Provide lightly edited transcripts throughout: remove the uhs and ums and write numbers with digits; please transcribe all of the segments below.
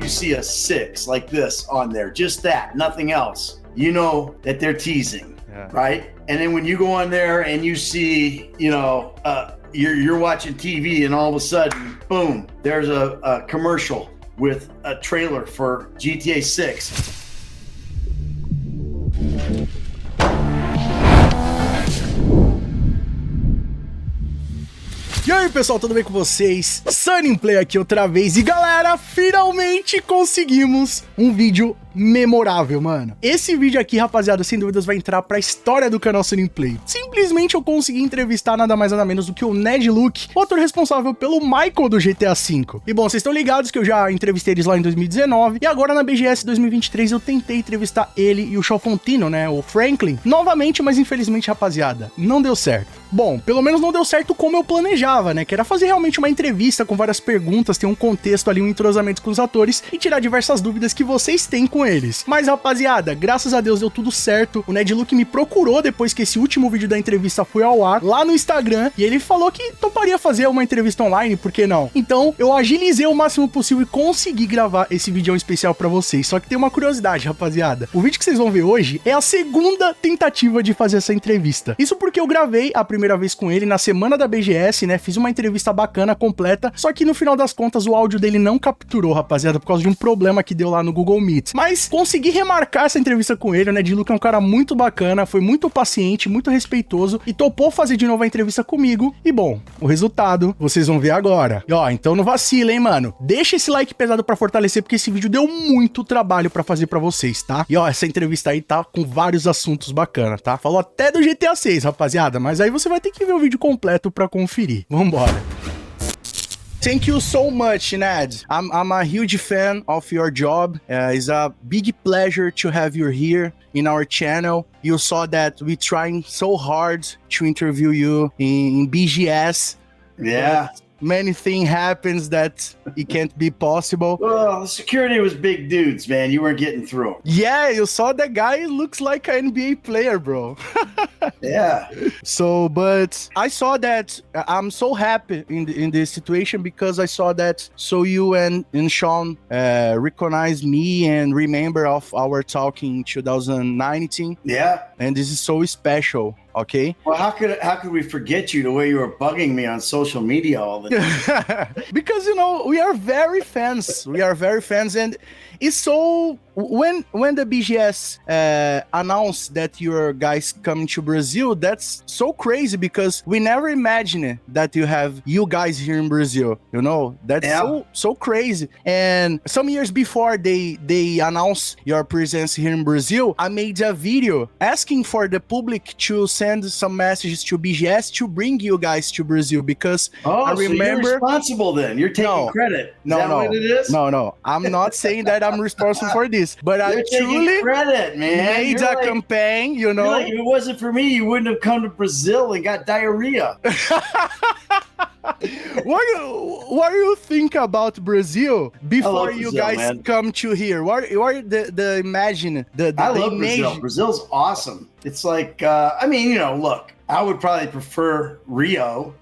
you see a 6 like this on there, just that, nothing else, you know that they're teasing, right? And then when you go on there and you see, you're watching TV and all of a sudden, boom, there's a commercial with a trailer for GTA 6. E aí pessoal, tudo bem com vocês? Sunnyplay aqui outra vez e galera, finalmente conseguimos um vídeo memorável, mano. Esse vídeo aqui, rapaziada, sem dúvidas vai entrar pra história do canal Sunnyplay. Simplesmente eu consegui entrevistar nada mais nada menos do que o Ned Luke, o ator responsável pelo Michael do GTA V. E bom, vocês estão ligados que eu já entrevistei eles lá em 2019 e agora na BGS 2023 eu tentei entrevistar ele e o Chofontino, né, o Franklin, novamente, mas infelizmente, rapaziada, não deu certo. Bom, pelo menos não deu certo como eu planejava, né, que era fazer realmente uma entrevista com várias perguntas, ter um contexto ali, um entrosamento com os atores e tirar diversas dúvidas que vocês têm com eles. Mas, rapaziada, graças a Deus deu tudo certo. O Ned Luke me procurou depois que esse último vídeo da entrevista foi ao ar, lá no Instagram, e ele falou que toparia fazer uma entrevista online, por que não? Então, eu agilizei o máximo possível e consegui gravar esse vídeo especial pra vocês. Só que tem uma curiosidade, rapaziada. O vídeo que vocês vão ver hoje é a segunda tentativa de fazer essa entrevista. Isso porque eu gravei a primeira vez com ele na semana da BGS, né? Fiz uma entrevista bacana, completa, só que no final das contas o áudio dele não capturou, rapaziada, por causa de um problema que deu lá no Google Meet. Mas consegui remarcar essa entrevista com ele, né? Ned Luke é um cara muito bacana, foi muito paciente, muito respeitoso e topou fazer de novo a entrevista comigo. E bom, o resultado vocês vão ver agora. E ó, então não vacila, hein, mano? Deixa esse like pesado pra fortalecer, porque esse vídeo deu muito trabalho pra fazer pra vocês, tá? E ó, essa entrevista aí tá com vários assuntos bacanas, tá? Falou até do GTA 6, rapaziada, mas aí você vai ter que ver o vídeo completo pra conferir. Vambora! Thank you so much, Ned. I'm a huge fan of your job. It's a big pleasure to have you here in our channel. You saw that we're trying so hard to interview you in BGS. Yeah. Many things happens that it can't be possible. Well, the security was big dudes, man. You weren't getting through. Yeah, you saw that guy looks like an NBA player, bro. Yeah. So, but I saw that I'm so happy in this situation because I saw that so you and Sean recognize me and remember of our talk in 2019. Yeah. And this is so special. Okay. Well, how could we forget you the way you were bugging me on social media all the time? Because we are very fans. We are very fans, and it's so when the BGS announced that your guys coming to Brazil, that's so crazy because we never imagined that you guys here in Brazil. That's so crazy. And some years before they announced your presence here in Brazil, I made a video asking for the public to send some messages to BGS to bring you guys to Brazil because I remember. So you're responsible then. You're taking credit. Is that what it is? No. I'm not saying that I'm responsible for this, but I truly credit, man. made a campaign, You're like, if it wasn't for me, you wouldn't have come to Brazil and got diarrhea. What do you think about Brazil before you Brazil, guys man. come to here? What the imagine? I love Brazil. Brazil's awesome. It's like, look, I would probably prefer Rio,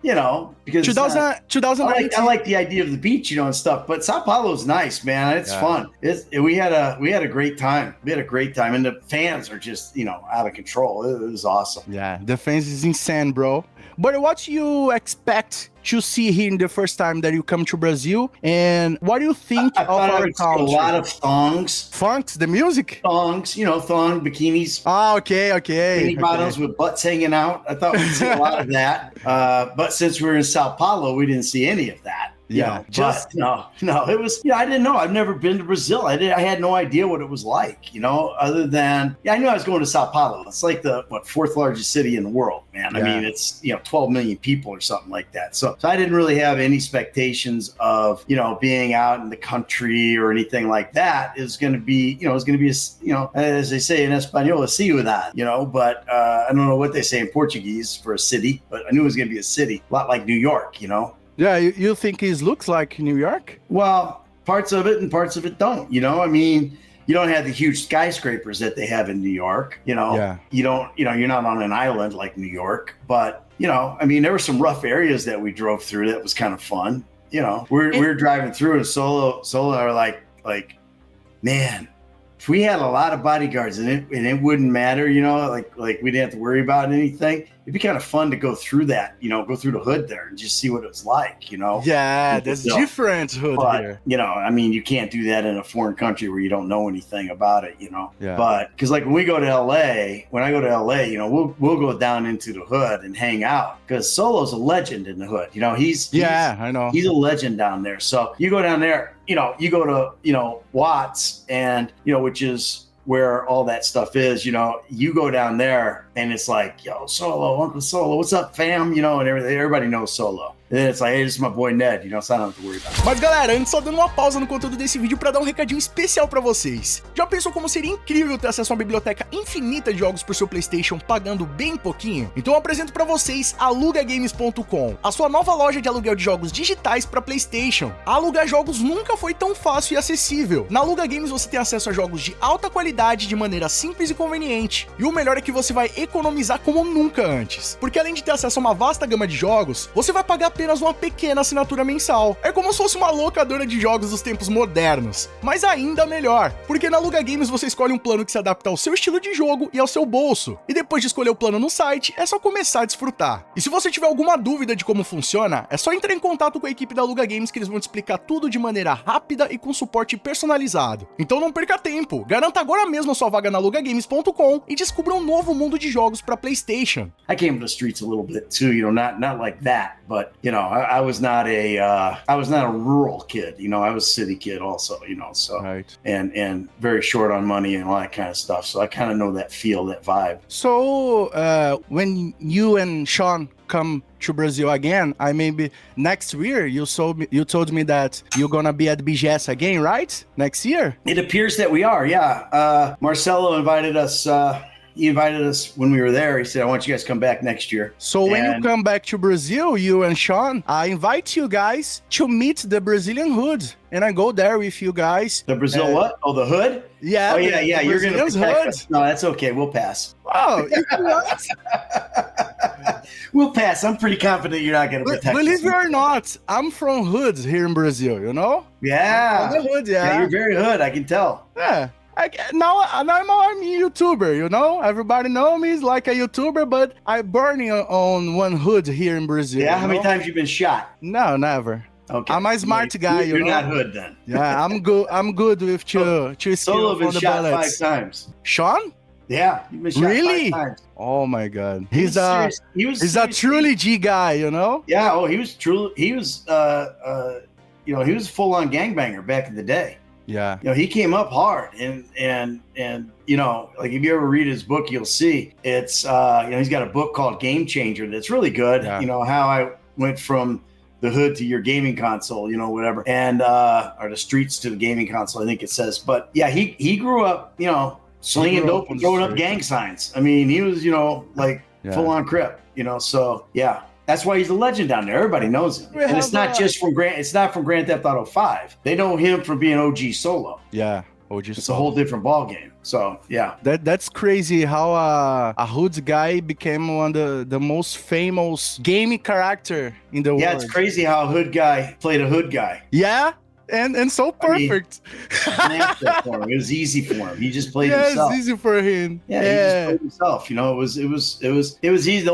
because 2019. I like the idea of the beach, and stuff. But Sao Paulo's nice, man. It's fun. We had a great time. We had a great time, and the fans are just out of control. It was awesome. Yeah, the fans is insane, bro. But what you expect to see here in the first time that you come to Brazil, and what do you think of our country? A lot of thongs. Funks, the music? Thongs, thong bikinis. Ah, okay. Bikini bottoms with butts hanging out. I thought we'd see a lot of that. But since we were in Sao Paulo, we didn't see any of that. No, it was, I didn't know. I've never been to Brazil. I had no idea what it was like, other than, I knew I was going to Sao Paulo. It's like the, fourth largest city in the world, man. Yeah. I mean, it's, 12 million people or something like that. So I didn't really have any expectations of, being out in the country or anything like that. It was going to be, as they say in Espanol, a ciudad, but I don't know what they say in Portuguese for a city, but I knew it was going to be a city, a lot like New York, Yeah, you think it looks like New York? Well, parts of it and parts of it don't. I mean, you don't have the huge skyscrapers that they have in New York. Yeah. You're not on an island like New York. But there were some rough areas that we drove through that was kind of fun. We were driving through, and Solo are like, like, man, if we had a lot of bodyguards and it wouldn't matter, you know, like we didn't have to worry about anything. It'd be kind of fun to go through that, you know, go through the hood there and just see what it was like, you know? Yeah, there's different hood here. You know, I mean, you can't do that in a foreign country where you don't know anything about it, you know? Yeah. But because like when I go to LA, you know, we'll go down into the hood and hang out because Solo's a legend in the hood. You know, I know. He's a legend down there. So you go down there, you know, you go to, you know, Watts and, you know, which is where all that stuff is, you know, you go down there and it's like, yo, Solo, Uncle Solo, what's up, fam? You know, and everybody knows Solo. And then it's like, hey, this is my boy Ned, you know, so I don't have to worry about it. Mas galera, antes só dando uma pausa no conteúdo desse vídeo pra dar um recadinho especial pra vocês. Já pensou como seria incrível ter acesso a uma biblioteca infinita de jogos pro seu PlayStation pagando bem pouquinho? Então eu apresento pra vocês alugagames.com, a sua nova loja de aluguel de jogos digitais pra PlayStation. Alugar jogos nunca foi tão fácil e acessível. Na Aluga Games você tem acesso a jogos de alta qualidade de maneira simples e conveniente. E o melhor é que você vai economizar como nunca antes. Porque além de ter acesso a uma vasta gama de jogos, você vai pagar apenas uma pequena assinatura mensal. É como se fosse uma locadora de jogos dos tempos modernos. Mas ainda melhor, porque na Aluga Games você escolhe um plano que se adapta ao seu estilo de jogo e ao seu bolso. E depois de escolher o plano no site, é só começar a desfrutar. E se você tiver alguma dúvida de como funciona, é só entrar em contato com a equipe da Aluga Games que eles vão te explicar tudo de maneira rápida e com suporte personalizado. Então não perca tempo, garanta agora mesmo a sua vaga na alugagames.com e descubra um novo mundo de jogos para PlayStation. I came to the streets a little bit too, you know, not like that, but you know, I was not a rural kid, you know, I was a city kid also, you know, so Right. and very short on money and all that kind of stuff. So I kind of know that feel, that vibe. So, when you and Sean come to Brazil again, maybe next year, you told me that you're gonna be at BGS again, right? Next year? It appears that we are, yeah. Marcelo invited us. He invited us when we were there. He said, I want you guys to come back next year. So when you come back to Brazil, you and Sean, I invite you guys to meet the Brazilian hood. And I go there with you guys. The Brazil what? Oh, the hood? Yeah. Oh, yeah. You're going to protect hood. us. No, that's okay. We'll pass. Oh, what? We'll pass. I'm pretty confident you're not going to protect us. Believe it or not, I'm from hood here in Brazil, you know? Yeah. I'm from the hood, yeah. You're very hood, I can tell. Yeah. Now I'm a YouTuber, you know? Everybody know me as like a YouTuber, but I burn on one hood here in Brazil. Yeah, how many times you been shot? No, never. Okay. I'm a smart guy, you know? You're not hood then. Yeah, I'm good with two skills Solo been for the shot bullets. 5 times. Sean? Yeah, you've been shot Really? 5 times. Oh my god. He He's was a truly G guy, you know? Yeah, he was you know, he was full on gangbanger back in the day. Yeah. You know, he came up hard and you know, like if you ever read his book, you'll see it's you know, he's got a book called Game Changer that's really good. Yeah. You know, how I went from the hood to your gaming console, you know, whatever, and or the streets to the gaming console, I think it says. But yeah, he grew up, you know, slinging dope and throwing up gang signs. I mean, he was, you know, like full on Crip, you know. So yeah. That's why he's a legend down there. Everybody knows him. And it's not just from Grand Theft Auto 5. They know him from being OG Solo. Yeah. OG It's Solo. a whole different ball game. So yeah. That's crazy how a hood guy became one of the most famous gaming character in the world. Yeah, it's crazy how a hood guy played a hood guy. Yeah. And so perfect. For him. It was easy for him. He just played yeah, himself. It's easy for him. Yeah, he just played himself. You know, it was easy.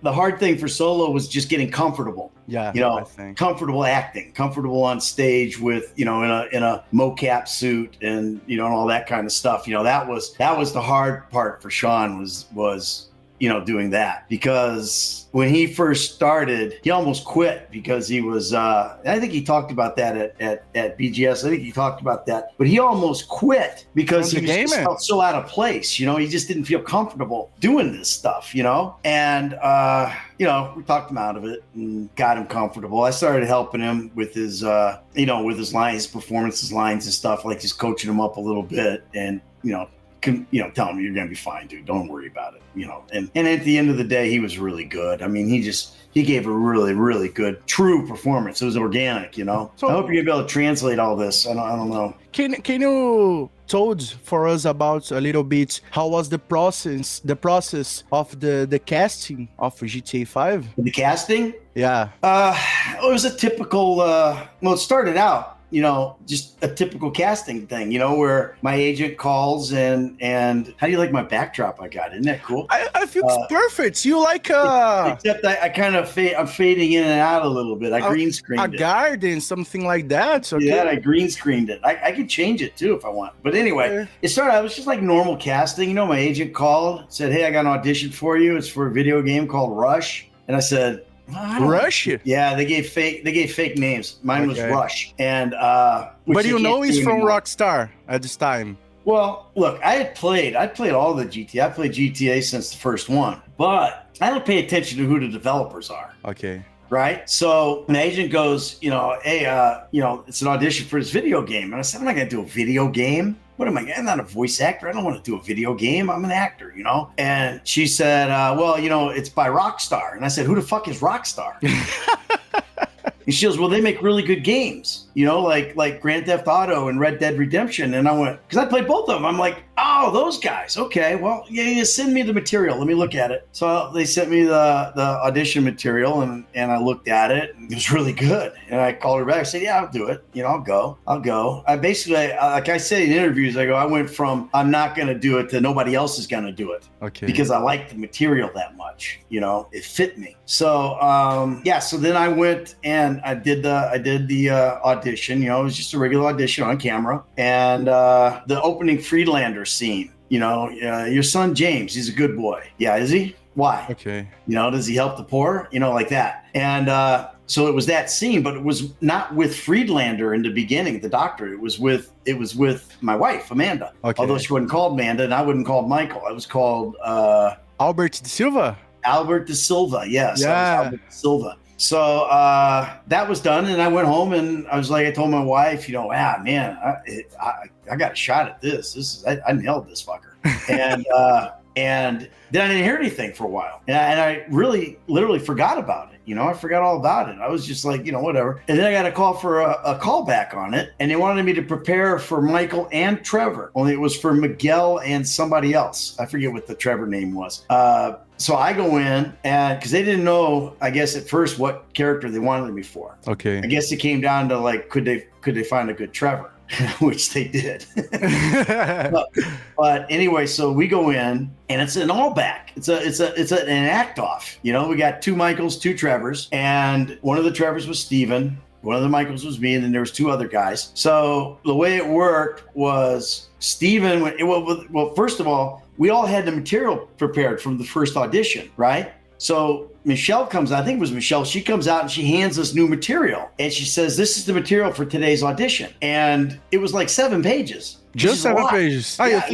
The hard thing for Solo was just getting comfortable. Yeah, you know, I think. comfortable acting, comfortable on stage with, you know, in a mocap suit and, you know, and all that kind of stuff. You know, that was the hard part for Sean was, you know, doing that, because when he first started, he almost quit because he was, I think he talked about that at BGS. I think he talked about that, but he almost quit because he just felt so out of place. You know, he just didn't feel comfortable doing this stuff, you know, and, you know, we talked him out of it and got him comfortable. I started helping him with his, you know, with his lines, performances, lines and stuff, like just coaching him up a little bit and, you know, tell him you're going to be fine, dude. Don't worry about it, you know. And at the end of the day, he was really good. I mean, he gave a really, really good, true performance. It was organic, you know. So I hope you're going to be able to translate all this. I don't know. Can you told for us about a little bit how was the process of the casting of GTA 5? The casting? Yeah. It was a typical. Well, it started out you know, just a typical casting thing, you know, where my agent calls and how do you like my backdrop I got? Isn't that cool? I feel it's perfect. You like except I kind of I'm fading in and out a little bit. I green screened a garden, something like that. Okay. Yeah, I green screened it. I could change it too if I want. But anyway, it started. I was just like normal casting. You know, my agent called, said, "Hey, I got an audition for you. It's for a video game called Rush." And I said, Rush? Yeah, they gave fake names. Mine was Rush. And but you know he's from Rockstar at this time. Well, look, I played all the GTA. I played GTA since the first one, but I don't pay attention to who the developers are. Okay. Right. So an agent goes, you know, hey, you know, it's an audition for this video game. And I said, I'm not going to do a video game. What am I? I'm not a voice actor. I don't want to do a video game. I'm an actor, you know? And she said, well, you know, it's by Rockstar. And I said, who the fuck is Rockstar? And she goes, well, they make really good games, you know, like Grand Theft Auto and Red Dead Redemption. And I went, because I played both of them. I'm like, oh, those guys. Okay, well, yeah, send me the material. Let me look at it. So they sent me the audition material, and I looked at it. And it was really good. And I called her back. I said, yeah, I'll do it. You know, I'll go. I basically, like I say in interviews, I went from I'm not going to do it to nobody else is going to do it. Okay. Because I liked the material that much. You know, it fit me. So, yeah, so then I went and I did the audition. You know, it was just a regular audition on camera. And the opening Friedlander scene, you know, your son James, he's a good boy. Yeah, is he? Why? Okay. You know, does he help the poor? You know, like that. And so it was that scene, but it was not with Friedlander in the beginning, the doctor. It was with my wife, Amanda. Okay. Although she wasn't called Amanda, and I wasn't called Michael. I was called Albert De Silva. Albert De Silva, yes. Yeah. Albert De Silva. So that was done, and I went home, and I was like, I told my wife, you know, man, I got a shot at this. I nailed this fucker, and then I didn't hear anything for a while, and I really literally forgot about it. You know, I forgot all about it. I was just like, you know, whatever. And then I got a call for a callback on it, and they wanted me to prepare for Michael and Trevor. Only it was for Miguel and somebody else. I forget what the Trevor name was. So I go in, and because they didn't know, I guess at first what character they wanted me for. Okay. I guess it came down to like, could they find a good Trevor, which they did. but anyway, so we go in, and it's an all back. It's an act off. You know, we got two Michaels, two Trevors, and one of the Trevors was Steven. One of the Michaels was me, and then there was two other guys. So the way it worked was Steven, well, first of all, we all had the material prepared from the first audition, right? So Michelle comes out, I think it was Michelle, she comes out and she hands us new material. And she says, this is the material for today's audition. And it was like 7 pages. Just 7 pages. Oh, yeah,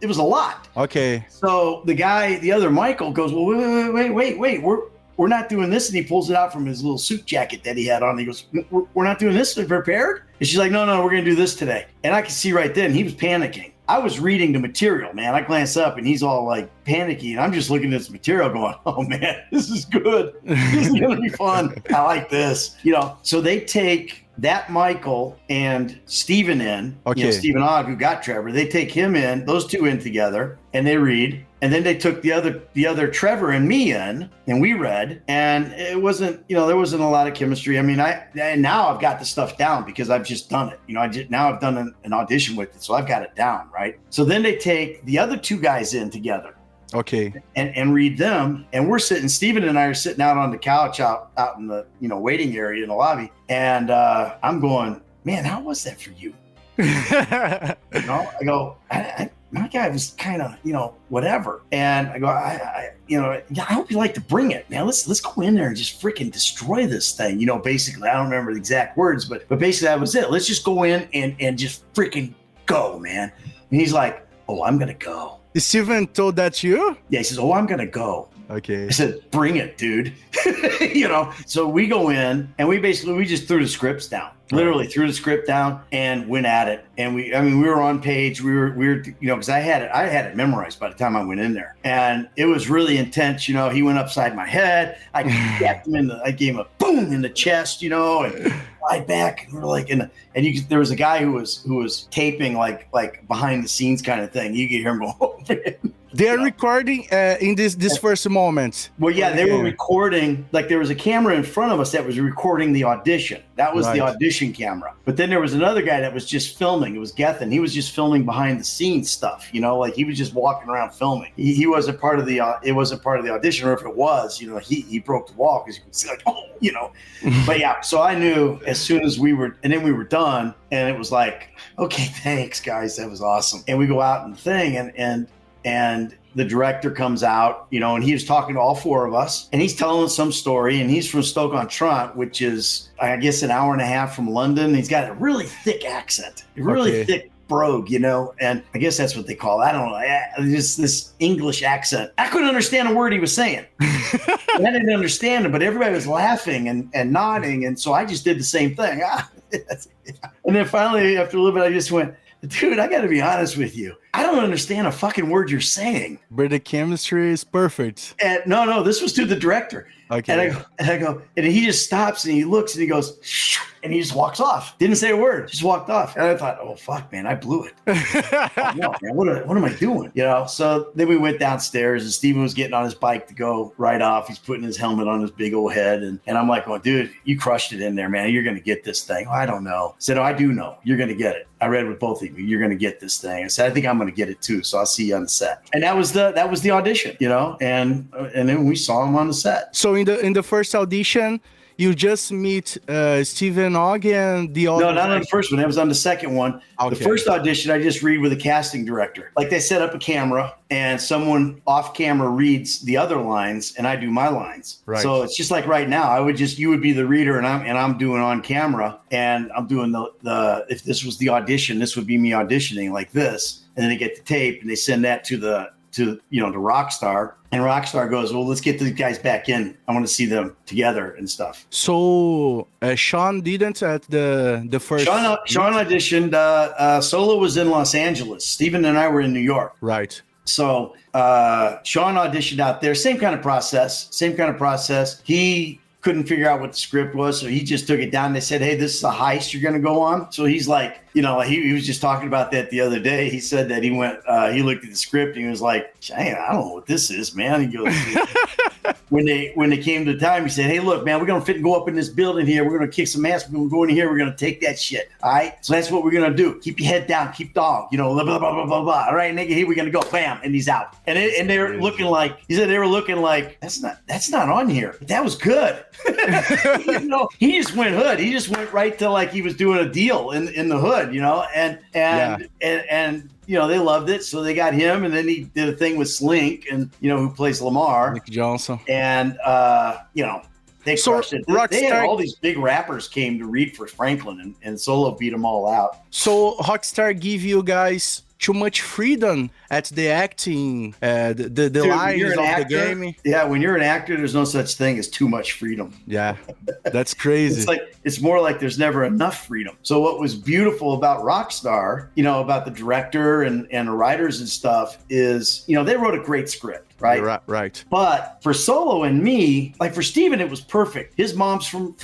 it was a lot. Okay. So the other Michael goes, well, wait, we're not doing this. And he pulls it out from his little suit jacket that he had on. He goes, we're not doing this? We're prepared? And she's like, no, we're going to do this today. And I could see right then he was panicking. I was reading the material, man. I glanced up and he's all like panicky. And I'm just looking at this material going, oh man, this is good. This is going to be fun. I like this. You know, so they take that Michael and Steven in, you know, Steven Ogg, who got Trevor, they take him in, those two in together, and they read. And then they took the other Trevor and me in, and we read. And it wasn't, you know, there wasn't a lot of chemistry. I mean, now I've got the stuff down because I've just done it. You know, now I've done an audition with it, so I've got it down, right? So then they take the other two guys in together. Okay. And read them. And we're sitting, Steven and I are sitting out on the couch out in the, you know, waiting area in the lobby. And I'm going, man, how was that for you? You know, I go, my guy was kind of, you know, whatever. And I go, you know, I hope you like to bring it, man. Let's go in there and just freaking destroy this thing. You know, basically, I don't remember the exact words, but basically that was it. Let's just go in and just freaking go, man. And he's like, oh, I'm going to go. Steven told that to you? Yeah, he says, oh, I'm going to go. Okay. I said, bring it, dude. You know, so we go in and we just threw the scripts down, literally threw the script down and went at it. And we were on page. We were, you know, because I had it memorized by the time I went in there, and it was really intense. You know, he went upside my head. I gapped him I gave him a boom in the chest, you know, and right back. And we're like, there was a guy who was taping like behind the scenes kind of thing. You could hear him go, oh man. They're recording in this first moment. Well, yeah, they were recording, like there was a camera in front of us that was recording the audition. That was the audition camera. But then there was another guy that was just filming. It was Gethin. He was just filming behind the scenes stuff, you know, like he was just walking around filming. He wasn't part of the, it wasn't part of the audition, or if it was, you know, he broke the wall because you could see like, oh, you know. But yeah, so I knew as soon as we were, and then we were done, and it was like, okay, thanks guys, that was awesome. And we go out and thing, and the director comes out, you know, and he was talking to all four of us, and he's telling us some story, and he's from Stoke-on-Trent, which is, I guess, an hour and a half from London. He's got a really thick accent, a really thick brogue, you know, and I guess that's what they call it. I don't know, just this English accent. I couldn't understand a word he was saying. I didn't understand it, but everybody was laughing and nodding, and so I just did the same thing. And then finally, after a little bit, I just went, dude, I got to be honest with you. I don't understand a fucking word you're saying. But the chemistry is perfect. And no, this was to the director. Okay. And I go, and he just stops and he looks and he goes, shh, and he just walks off. Didn't say a word, just walked off. And I thought, oh fuck, man, I blew it. No, man, what am I doing? You know. So then we went downstairs, and Steven was getting on his bike to go right off. He's putting his helmet on his big old head, and I'm like, oh, dude, you crushed it in there, man. You're gonna get this thing. Oh, I don't know. I said, oh, I do know. You're gonna get it. I read with both of you. You're gonna get this thing. I said, I think I'm gonna get it too. So I'll see you on the set. And that was the audition, you know. And then we saw him on the set. So in the first audition, you just meet Steven Ogg and the other. No, not on the first one. That was on the second one. Okay. The first audition, I just read with a casting director. Like they set up a camera, and someone off camera reads the other lines, and I do my lines. Right. So it's just like right now. You would be the reader, and I'm doing on camera, and I'm doing the. If this was the audition, this would be me auditioning like this, and then they get the tape, and they send that to Rockstar. And Rockstar goes, well, let's get these guys back in. I want to see them together and stuff. So Sean didn't at the first. Sean auditioned. Solo was in Los Angeles. Steven and I were in New York. Right. So Sean auditioned out there. Same kind of process. He couldn't figure out what the script was, so he just took it down. They said, hey, this is a heist you're going to go on. So he's like, you know, he was just talking about that the other day. He said that he looked at the script and he was like, hey, I don't know what this is, man. He goes, when they came to the time, he said, hey, look, man, we're going to go up in this building here. We're going to kick some ass. We're going to go in here. We're going to take that shit. All right. So that's what we're going to do. Keep your head down. Keep dog, you know, blah, blah, blah, blah, blah, blah. All right, nigga, here we're going to go. Bam. And he's out. And they're looking like, he said they were looking like, that's not on here. But that was good. You know, he just went hood. He just went right to like he was doing a deal in the hood, you know, and you know, they loved it. So they got him, and then he did a thing with Slink, and you know, who plays Lamar, Nick Johnson, and you know, they crushed it. They had all these big rappers came to read for Franklin, and Solo beat them all out. So Rockstar give you guys too much freedom at the acting, the lines of the game. Yeah, when you're an actor, there's no such thing as too much freedom. Yeah, that's crazy. It's more like there's never enough freedom. So what was beautiful about Rockstar, you know, about the director and the writers and stuff is, you know, they wrote a great script, right? Right. But for Solo and me, like for Steven, it was perfect. His mom's from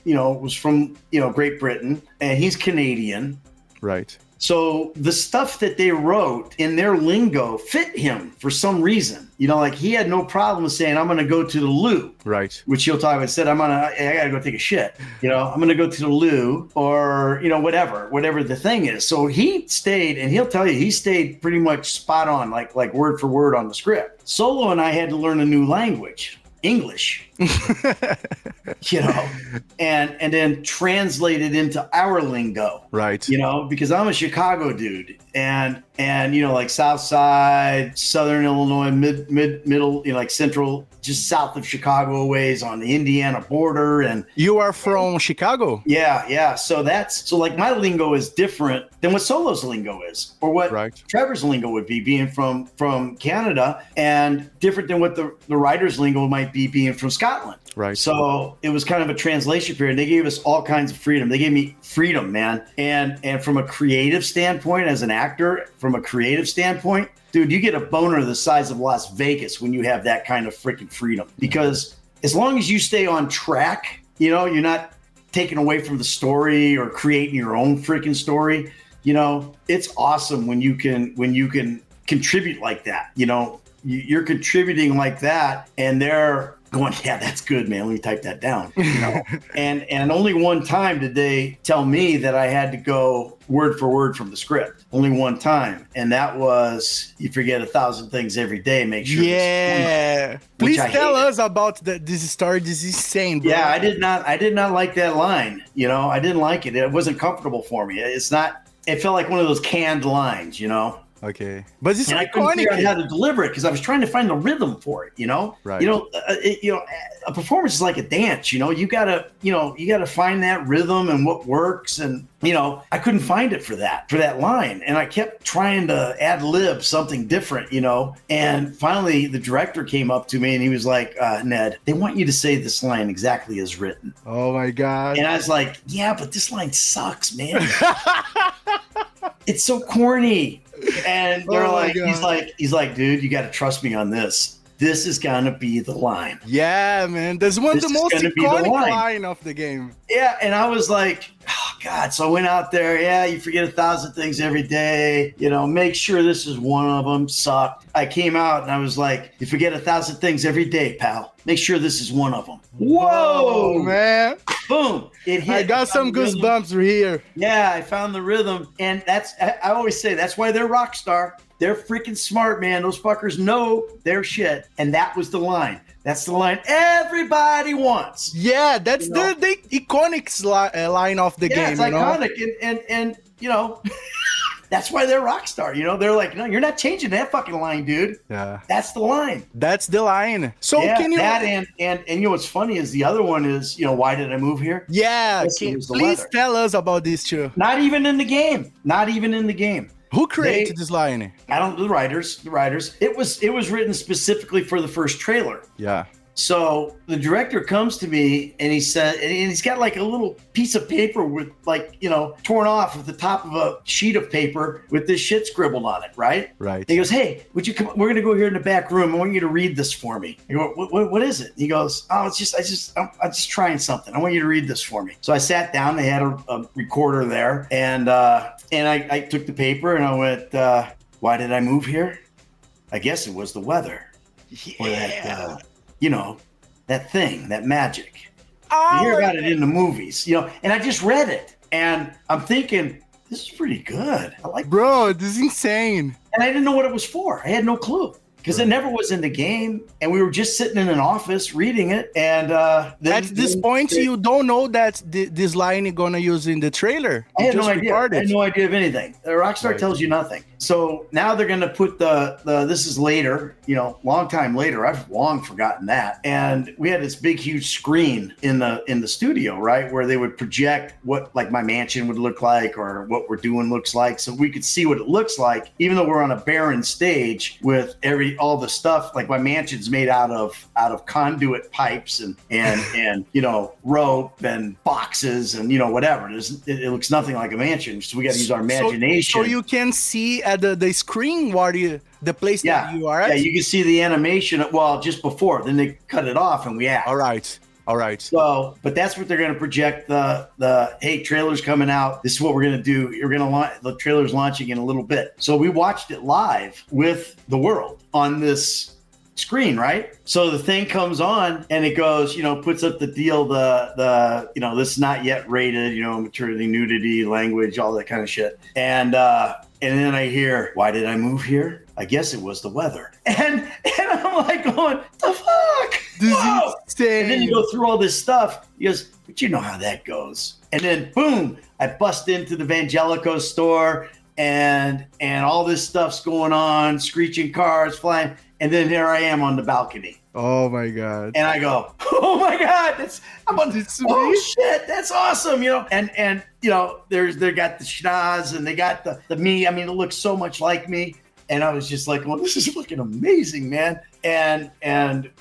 Great Britain, and he's Canadian. Right. So the stuff that they wrote in their lingo fit him for some reason. You know, like he had no problem saying, I'm going to go to the loo. Right. Which he'll talk about. Said, I got to go take a shit. You know, I'm going to go to the loo, or, you know, whatever the thing is. So he stayed, and he'll tell you, he stayed pretty much spot on, like word for word on the script. Solo and I had to learn a new language, English. You know, and then translate it into our lingo, right? You know, because I'm a Chicago dude, and you know, like South Side, Southern Illinois, middle, you know, like central, just south of Chicago ways on the Indiana border. And you are from Chicago? Yeah. So like my lingo is different than what Solo's lingo is, or what Trevor's lingo would be, being from Canada, and different than what the writer's lingo might be, being from Scotland. Right. So it was kind of a translation period. They gave us all kinds of freedom. They gave me freedom, man. And from a creative standpoint, as an actor, dude, you get a boner the size of Las Vegas when you have that kind of freaking freedom. Because as long as you stay on track, you know, you're not taken away from the story or creating your own freaking story. You know, it's awesome when you can contribute like that. You know, you're contributing like that, and they're going, yeah, that's good, man. Let me type that down. You know, and only one time did they tell me that I had to go word for word from the script. Only one time, and that was you forget 1,000 things every day. Make sure. Yeah. Please tell us about this story. This is insane, bro. Yeah, I did not like that line. You know, I didn't like it. It wasn't comfortable for me. It's not. It felt like one of those canned lines. You know. Okay, but it's I couldn't figure out how to deliver it because I was trying to find the rhythm for it. You know, right? You know, a performance is like a dance. You know, you gotta find that rhythm and what works. And you know, I couldn't find it for that line, and I kept trying to ad lib something different. You know, and finally the director came up to me and he was like, "Ned, they want you to say this line exactly as written." Oh my god! And I was like, "Yeah, but this line sucks, man. It's so corny." And they're he's like, dude, you got to trust me on this. This is gonna be the line. Yeah, man. That's one of the most iconic line of the game. Yeah, and I was like, oh God. So I went out there. Yeah, you forget 1,000 things every day. You know, make sure this is one of them. Sucked. I came out and I was like, you forget 1,000 things every day, pal. Make sure this is one of them. Whoa, man. Boom. It hit. I got some goosebumps here. Yeah, I found the rhythm. And I always say that's why they're rock star. They're freaking smart, man. Those fuckers know their shit. And that was the line. That's the line everybody wants. Yeah, that's the iconic line of the game. Yeah, it's iconic. And you know, that's why they're rock star. You know, they're like, no, you're not changing that fucking line, dude. Yeah. That's the line. That's the line. So yeah, can you... That and you know what's funny is the other one is, you know, why did I move here? Yeah. Please tell us about this too. Not even in the game. Not even in the game. Who created this line? The writers. It was written specifically for the first trailer. Yeah. So the director comes to me and he said, and he's got like a little piece of paper with like, you know, torn off at the top of a sheet of paper with this shit scribbled on it, right? Right. And he goes, hey, would you come? We're gonna go here in the back room. I want you to read this for me. I go, what is it? And he goes, oh, I'm just trying something. I want you to read this for me. So I sat down. They had a recorder there, and I took the paper and I went, why did I move here? I guess it was the weather. Yeah. Or that, you know, that thing, that magic. You hear about it in the movies, you know, and I just read it and I'm thinking, this is pretty good. I like Bro, this is insane. And I didn't know what it was for. I had no clue because it never was in the game. And we were just sitting in an office reading it. And at this point, you don't know that this line you're going to use in the trailer. I had no idea. I had no idea of anything. Rockstar tells you nothing. So now they're going to put this is later, you know, long time later. I've long forgotten that. And we had this big, huge screen in the studio, right, where they would project what like my mansion would look like or what we're doing looks like, so we could see what it looks like, even though we're on a barren stage with all the stuff. Like my mansion's made out of conduit pipes and you know, rope and boxes and you know whatever. It looks nothing like a mansion, so we got to use our imagination. So you can see at the screen the place that you are at? Yeah, you can see the animation, well, just before. Then they cut it off and we act. All right. So, but that's what they're going to project the hey, trailer's coming out. This is what we're going to do. You're going to launch, the trailer's launching in a little bit. So we watched it live with the world on this screen, right? So the thing comes on and it goes, you know, puts up the deal, the you know, this is not yet rated, you know, maturity, nudity, language, all that kind of shit. And then I hear, why did I move here? I guess it was the weather. And I'm like going, the fuck? Whoa! And then you go through all this stuff. He goes, but you know how that goes. And then boom, I bust into the Vangelico store and all this stuff's going on, screeching cars flying. And then here I am on the balcony. Oh my God. And I go, oh my God, oh shit, that's awesome, you know. And you know, they got the schnoz and they got the me. I mean, it looks so much like me. And I was just like, well, this is fucking amazing, man. And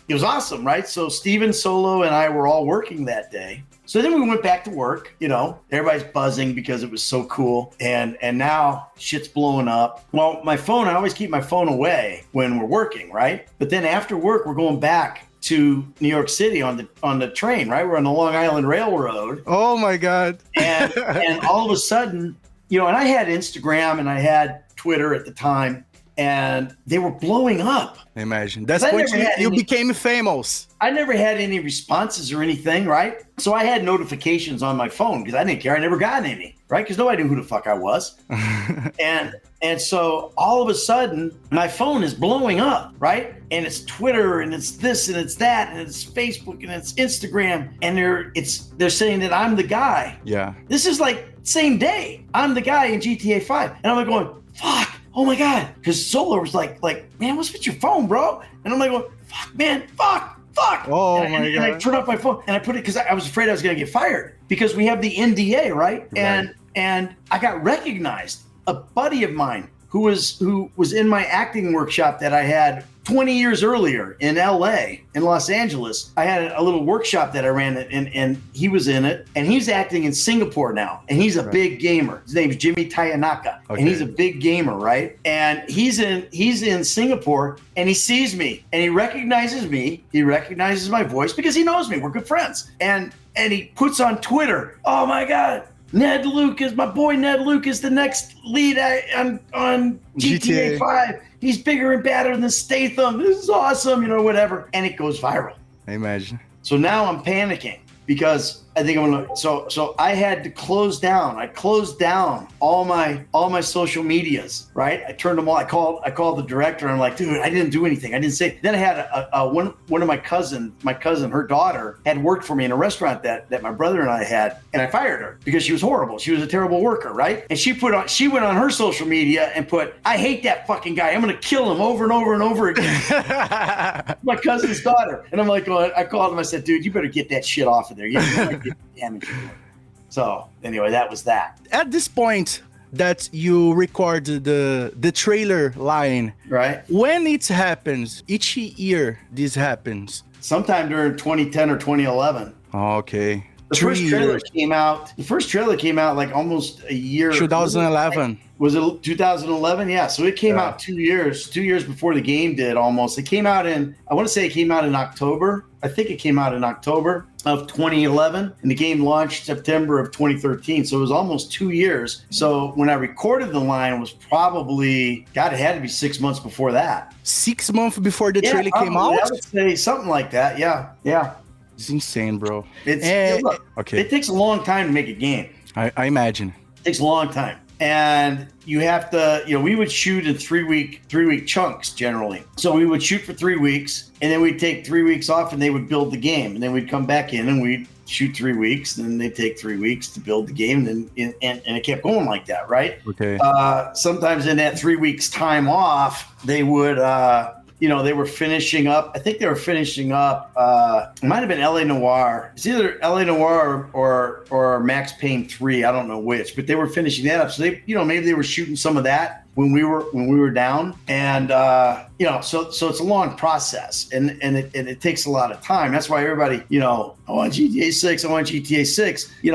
it was awesome, right? So Steven Solo and I were all working that day. So then we went back to work, you know, everybody's buzzing because it was so cool. And now shit's blowing up. Well, my phone, I always keep my phone away when we're working, right? But then after work, we're going back to New York City on the train, right? We're on the Long Island Railroad. Oh my God. and all of a sudden, you know, and I had Instagram and I had Twitter at the time. and they were blowing up. Imagine. That's when you became famous. I never had any responses or anything, right? So I had notifications on my phone because I didn't care. I never got any, right? Because nobody knew who the fuck I was. And so all of a sudden, my phone is blowing up, right? And it's Twitter, and it's this, and it's that, and it's Facebook, and it's Instagram, and they're saying that I'm the guy. Yeah. This is like same day. I'm the guy in GTA 5, and I'm like going, fuck. Oh my God. Because Solar was like, man, what's with your phone, bro? And I'm like going, fuck, man, fuck. Oh and my God. I turned off my phone and I put it because I was afraid I was going to get fired because we have the NDA, right? And I got recognized. A buddy of mine who was in my acting workshop that I had 20 years earlier in LA, in Los Angeles. I had a little workshop that I ran, and he was in it, and he's acting in Singapore now, and he's a big gamer. His name's Jimmy Tayanaka, and he's a big gamer, right? And he's in Singapore, and he sees me, and he recognizes me. He recognizes my voice because he knows me. We're good friends. And he puts on Twitter, oh my God, Ned Lucas, my boy Ned Lucas, the next lead on GTA 5. He's bigger and badder than Statham. This is awesome, whatever. And it goes viral. I imagine. So now I'm panicking because I think I'm gonna. So I had to close down. I closed down all my social medias. Right. I turned them all. I called the director. And I'm like, dude, I didn't do anything. I didn't say. Then I had one of my cousin, her daughter had worked for me in a restaurant that my brother and I had, and I fired her because she was horrible. She was a terrible worker. Right. And she went on her social media and put, I hate that fucking guy. I'm gonna kill him over and over and over again. My cousin's daughter. And I'm like, I called him. I said, dude, you better get that shit off of there. You might get damage. So anyway, that was that. At this point that you record the trailer line, right? When it happens, each year this happens. Sometime during 2010 or 2011. Okay. The first trailer came out like almost a year. 2011. Was it 2011? Yeah. So it came out 2 years before the game did almost. It came out in October. I think it came out in October of 2011, and the game launched September of 2013. So it was almost 2 years. So when I recorded the line, it was probably, God, it had to be 6 months before that. 6 months before the trailer came out? I would say something like that. Yeah. Yeah. It's insane, bro. Okay. It takes a long time to make a game. I imagine. It takes a long time. And you have to, we would shoot in 3 week chunks generally. So we would shoot for 3 weeks, and then we'd take 3 weeks off, and they would build the game. And then we'd come back in and we'd shoot 3 weeks, and then they'd take 3 weeks to build the game. And it kept going like that, right? Okay. Sometimes in that 3 weeks time off, they would, they were finishing up. I think they were finishing up. It might have been LA Noire. It's either LA Noire or Max Payne 3. I don't know which, but they were finishing that up. So they, maybe they were shooting some of that when we were down. And so it's a long process, and it takes a lot of time. That's why everybody, I want GTA 6. I want GTA 6. You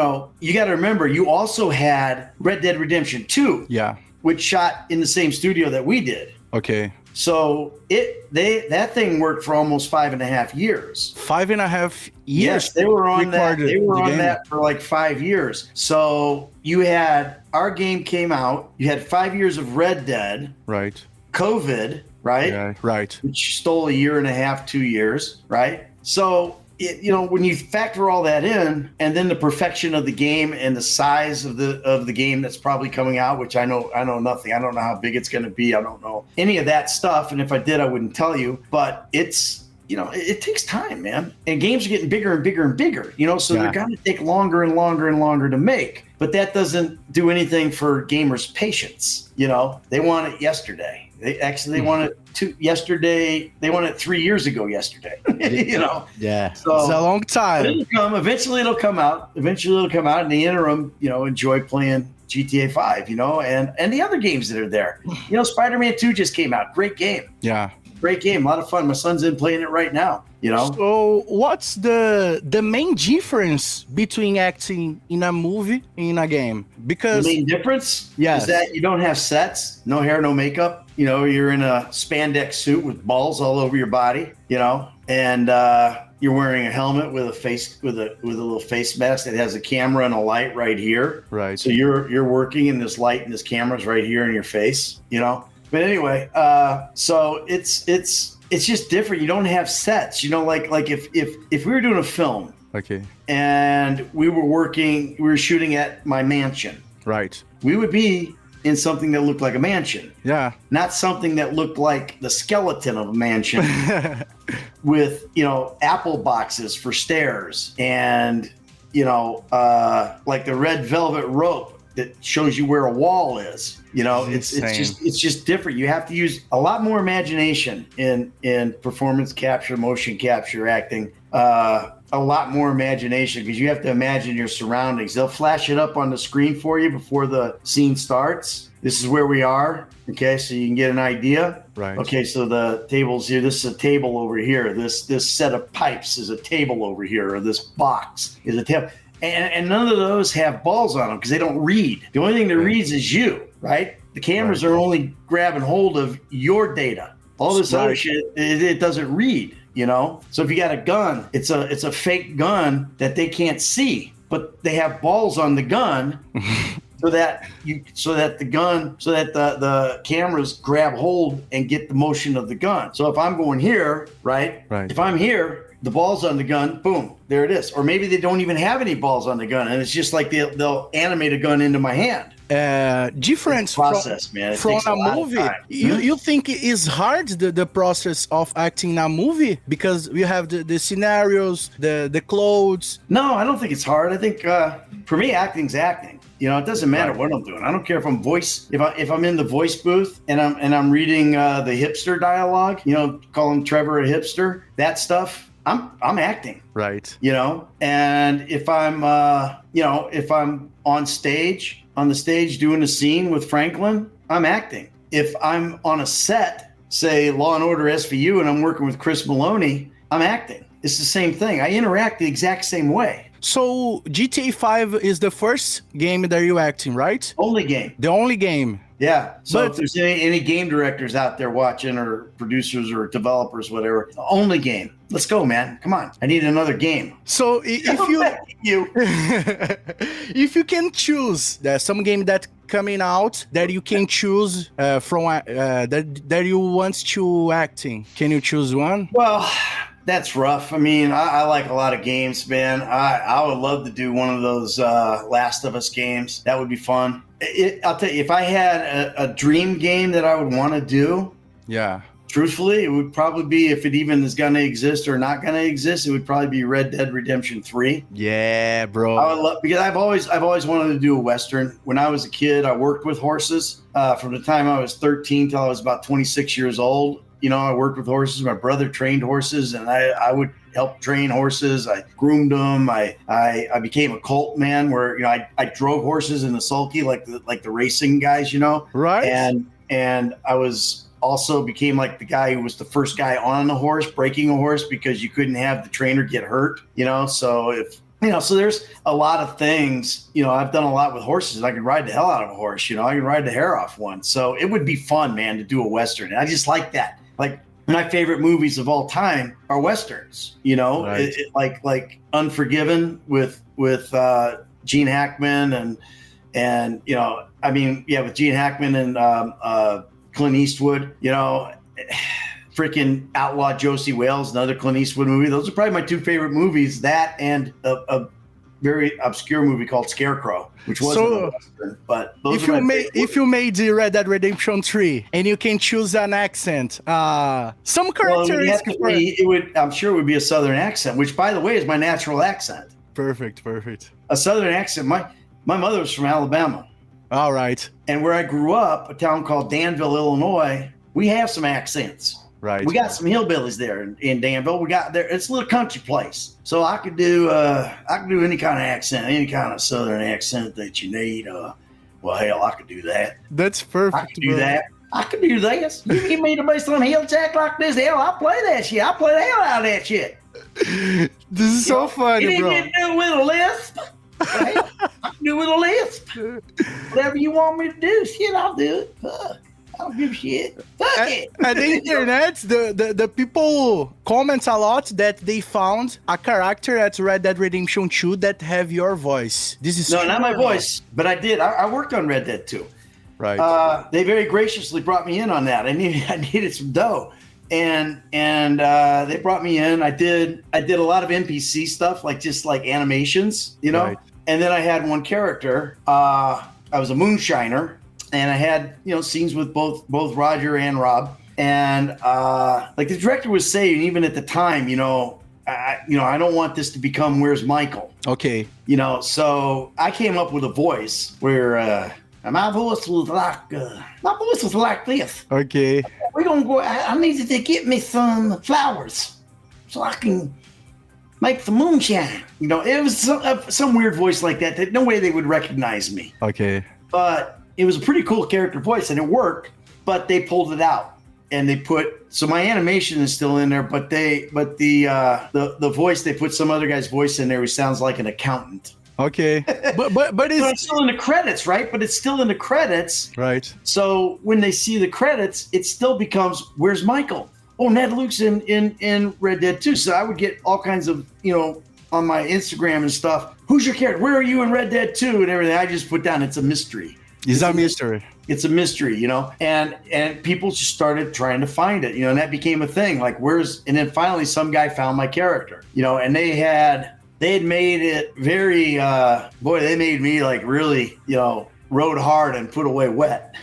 got to remember, you also had Red Dead Redemption 2. Yeah. Which shot in the same studio that we did. Okay. So that thing worked for almost 5.5 years. 5.5 years. Yes, they were on that. They were on that for like 5 years. So our game came out. You had 5 years of Red Dead. Right. COVID. Right. Yeah. Right. Which stole 1.5 years, 2 years. Right. So. When you factor all that in, and then the perfection of the game and the size of the game that's probably coming out, which I know nothing. I don't know how big it's going to be. I don't know any of that stuff. And if I did, I wouldn't tell you. But it's, it takes time, man. And games are getting bigger and bigger and bigger. So they're going to take longer and longer and longer to make. But that doesn't do anything for gamers' patience. They want it yesterday. They want it yesterday. They want it 3 years ago yesterday. Yeah. So it's a long time. It'll come. Eventually it'll come out. In the interim, enjoy playing GTA 5, and the other games that are there. Spider-Man 2 just came out. Great game. Yeah. Great game. A lot of fun. My son's in playing it right now. So what's the main difference between acting in a movie and in a game? Because the main difference is that you don't have sets, no hair, no makeup. You're in a spandex suit with balls all over your body, and you're wearing a helmet with a little face mask that has a camera and a light right here. Right. So you're working, and this light and this camera's right here in your face, But anyway, so it's just different. You don't have sets. You know, like if we were doing a film, Okay. and we were shooting at my mansion, Right. we would be in something that looked like a mansion, Yeah. not something that looked like the skeleton of a mansion with, you know, apple boxes for stairs and, you know, like the red velvet rope that shows you where a wall is. You know, it's just different. You have to use a lot more imagination in performance capture, motion capture, acting. A lot more imagination because you have to imagine your surroundings. They'll flash it up on the screen for you before the scene starts. This is where we are. Okay, so you can get an idea. Right. Okay, so the table's here. This is a table over here. This set of pipes is a table over here, or this box is a table. And none of those have balls on them because they don't read. The only thing that reads is you, right? The cameras are only grabbing hold of your data. All this other shit, it doesn't read. You know, so if you got a gun, it's a fake gun that they can't see, but they have balls on the gun, so that the cameras grab hold and get the motion of the gun. So if I'm going here, right? If I'm here, the ball's on the gun, boom, there it is. Or maybe they don't even have any balls on the gun, and it's just like they'll animate a gun into my hand. Different process, man. From a movie. You think it is hard the process of acting in a movie because you have the scenarios, the clothes? No, I don't think it's hard. I think for me, acting's acting. You know, it doesn't matter what I'm doing. I don't care if I'm if I'm in the voice booth and I'm reading the hipster dialogue. You know, calling Trevor a hipster. That stuff. I'm acting. Right. You know, and if I'm if I'm on the stage doing a scene with Franklin, I'm acting. If I'm on a set, say Law and Order SVU, and I'm working with Chris Maloney, I'm acting. It's the same thing. I interact the exact same way. So GTA 5 is the first game that you're acting, right? Only game. The only game. Yeah. So if there's any game directors out there watching, or producers or developers, whatever, only game. Let's go, man. Come on. I need another game. So if you can choose, there's some game that coming out that you can choose from that you want to acting. Can you choose one? Well, that's rough. I mean, I like a lot of games, man. I would love to do one of those Last of Us games. That would be fun. I'll tell you, if I had a dream game that I would want to do, truthfully, it would probably be, if it even is going to exist or not going to exist, it would probably be Red Dead Redemption 3. Yeah, bro. I would love, because I've always wanted to do a Western. When I was a kid, I worked with horses from the time I was 13 till I was about 26 years old. You know, I worked with horses. My brother trained horses, and I would help train horses. I groomed them. I became a cult man, where, you know, I drove horses in the sulky like the racing guys, you know. Right. And I was also became like the guy who was the first guy on a horse, breaking a horse, because you couldn't have the trainer get hurt, you know. So so there's a lot of things, you know, I've done a lot with horses. I can ride the hell out of a horse, you know, I can ride the hair off one. So it would be fun, man, to do a Western. And I just like that. Like, my favorite movies of all time are Westerns, you know, like Unforgiven with Gene Hackman and, you know, I mean, yeah, with Gene Hackman and Clint Eastwood, you know, freaking Outlaw Josie Wales, another Clint Eastwood movie. Those are probably my two favorite movies, that and a very obscure movie called Scarecrow, which wasn't a Western, but those if you made the Red Dead Redemption 3 and you can choose an accent, some characteristics. I'm sure it would be a Southern accent, which, by the way, is my natural accent. Perfect. A Southern accent. My mother was from Alabama. All right. And where I grew up, a town called Danville, Illinois, we have some accents. Right. We got some hillbillies there in Danville. We got there. It's a little country place, so I could do any kind of accent, any kind of Southern accent that you need. Well, hell, I could do that. That's perfect. I could do that. I could do this. You give me the bass on hill jack like this, hell, I'll play that shit. I'll play the hell out of that shit. This is so funny, bro. You can do with a lisp. Right? I can do with a lisp. Whatever you want me to do, shit, I'll do it. I don't give a shit. Fuck it. At the internet, the people comment a lot that they found a character at Red Dead Redemption 2 that have your voice. This is not my voice, but I did. I worked on Red Dead 2. Right. They very graciously brought me in on that. I needed some dough. And they brought me in. I did a lot of NPC stuff, like just like animations, you know. Right. And then I had one character. I was a moonshiner, and I had scenes with both Roger and Rob. And like the director was saying, even at the time, I don't want this to become Where's Michael? Okay. So I came up with a voice where my voice was like this. Okay. We're gonna go. I needed to get me some flowers so I can make the moonshine. It was some weird voice like that no way they would recognize me. Okay. But it was a pretty cool character voice, and it worked. But they pulled it out, and they so my animation is still in there, but the voice, they put some other guy's voice in there who sounds like an accountant. Okay, but it's still in the credits, right? But it's still in the credits, right? So when they see the credits, it still becomes Where's Michael? Oh, Ned Luke's in Red Dead 2. So I would get all kinds of on my Instagram and stuff. Who's your character? Where are you in Red Dead 2 and everything? I just put down it's a mystery. It's a mystery. It's a mystery, and people just started trying to find it, and that became a thing. Like and then finally some guy found my character, and they had made it very, they made me like really, rode hard and put away wet.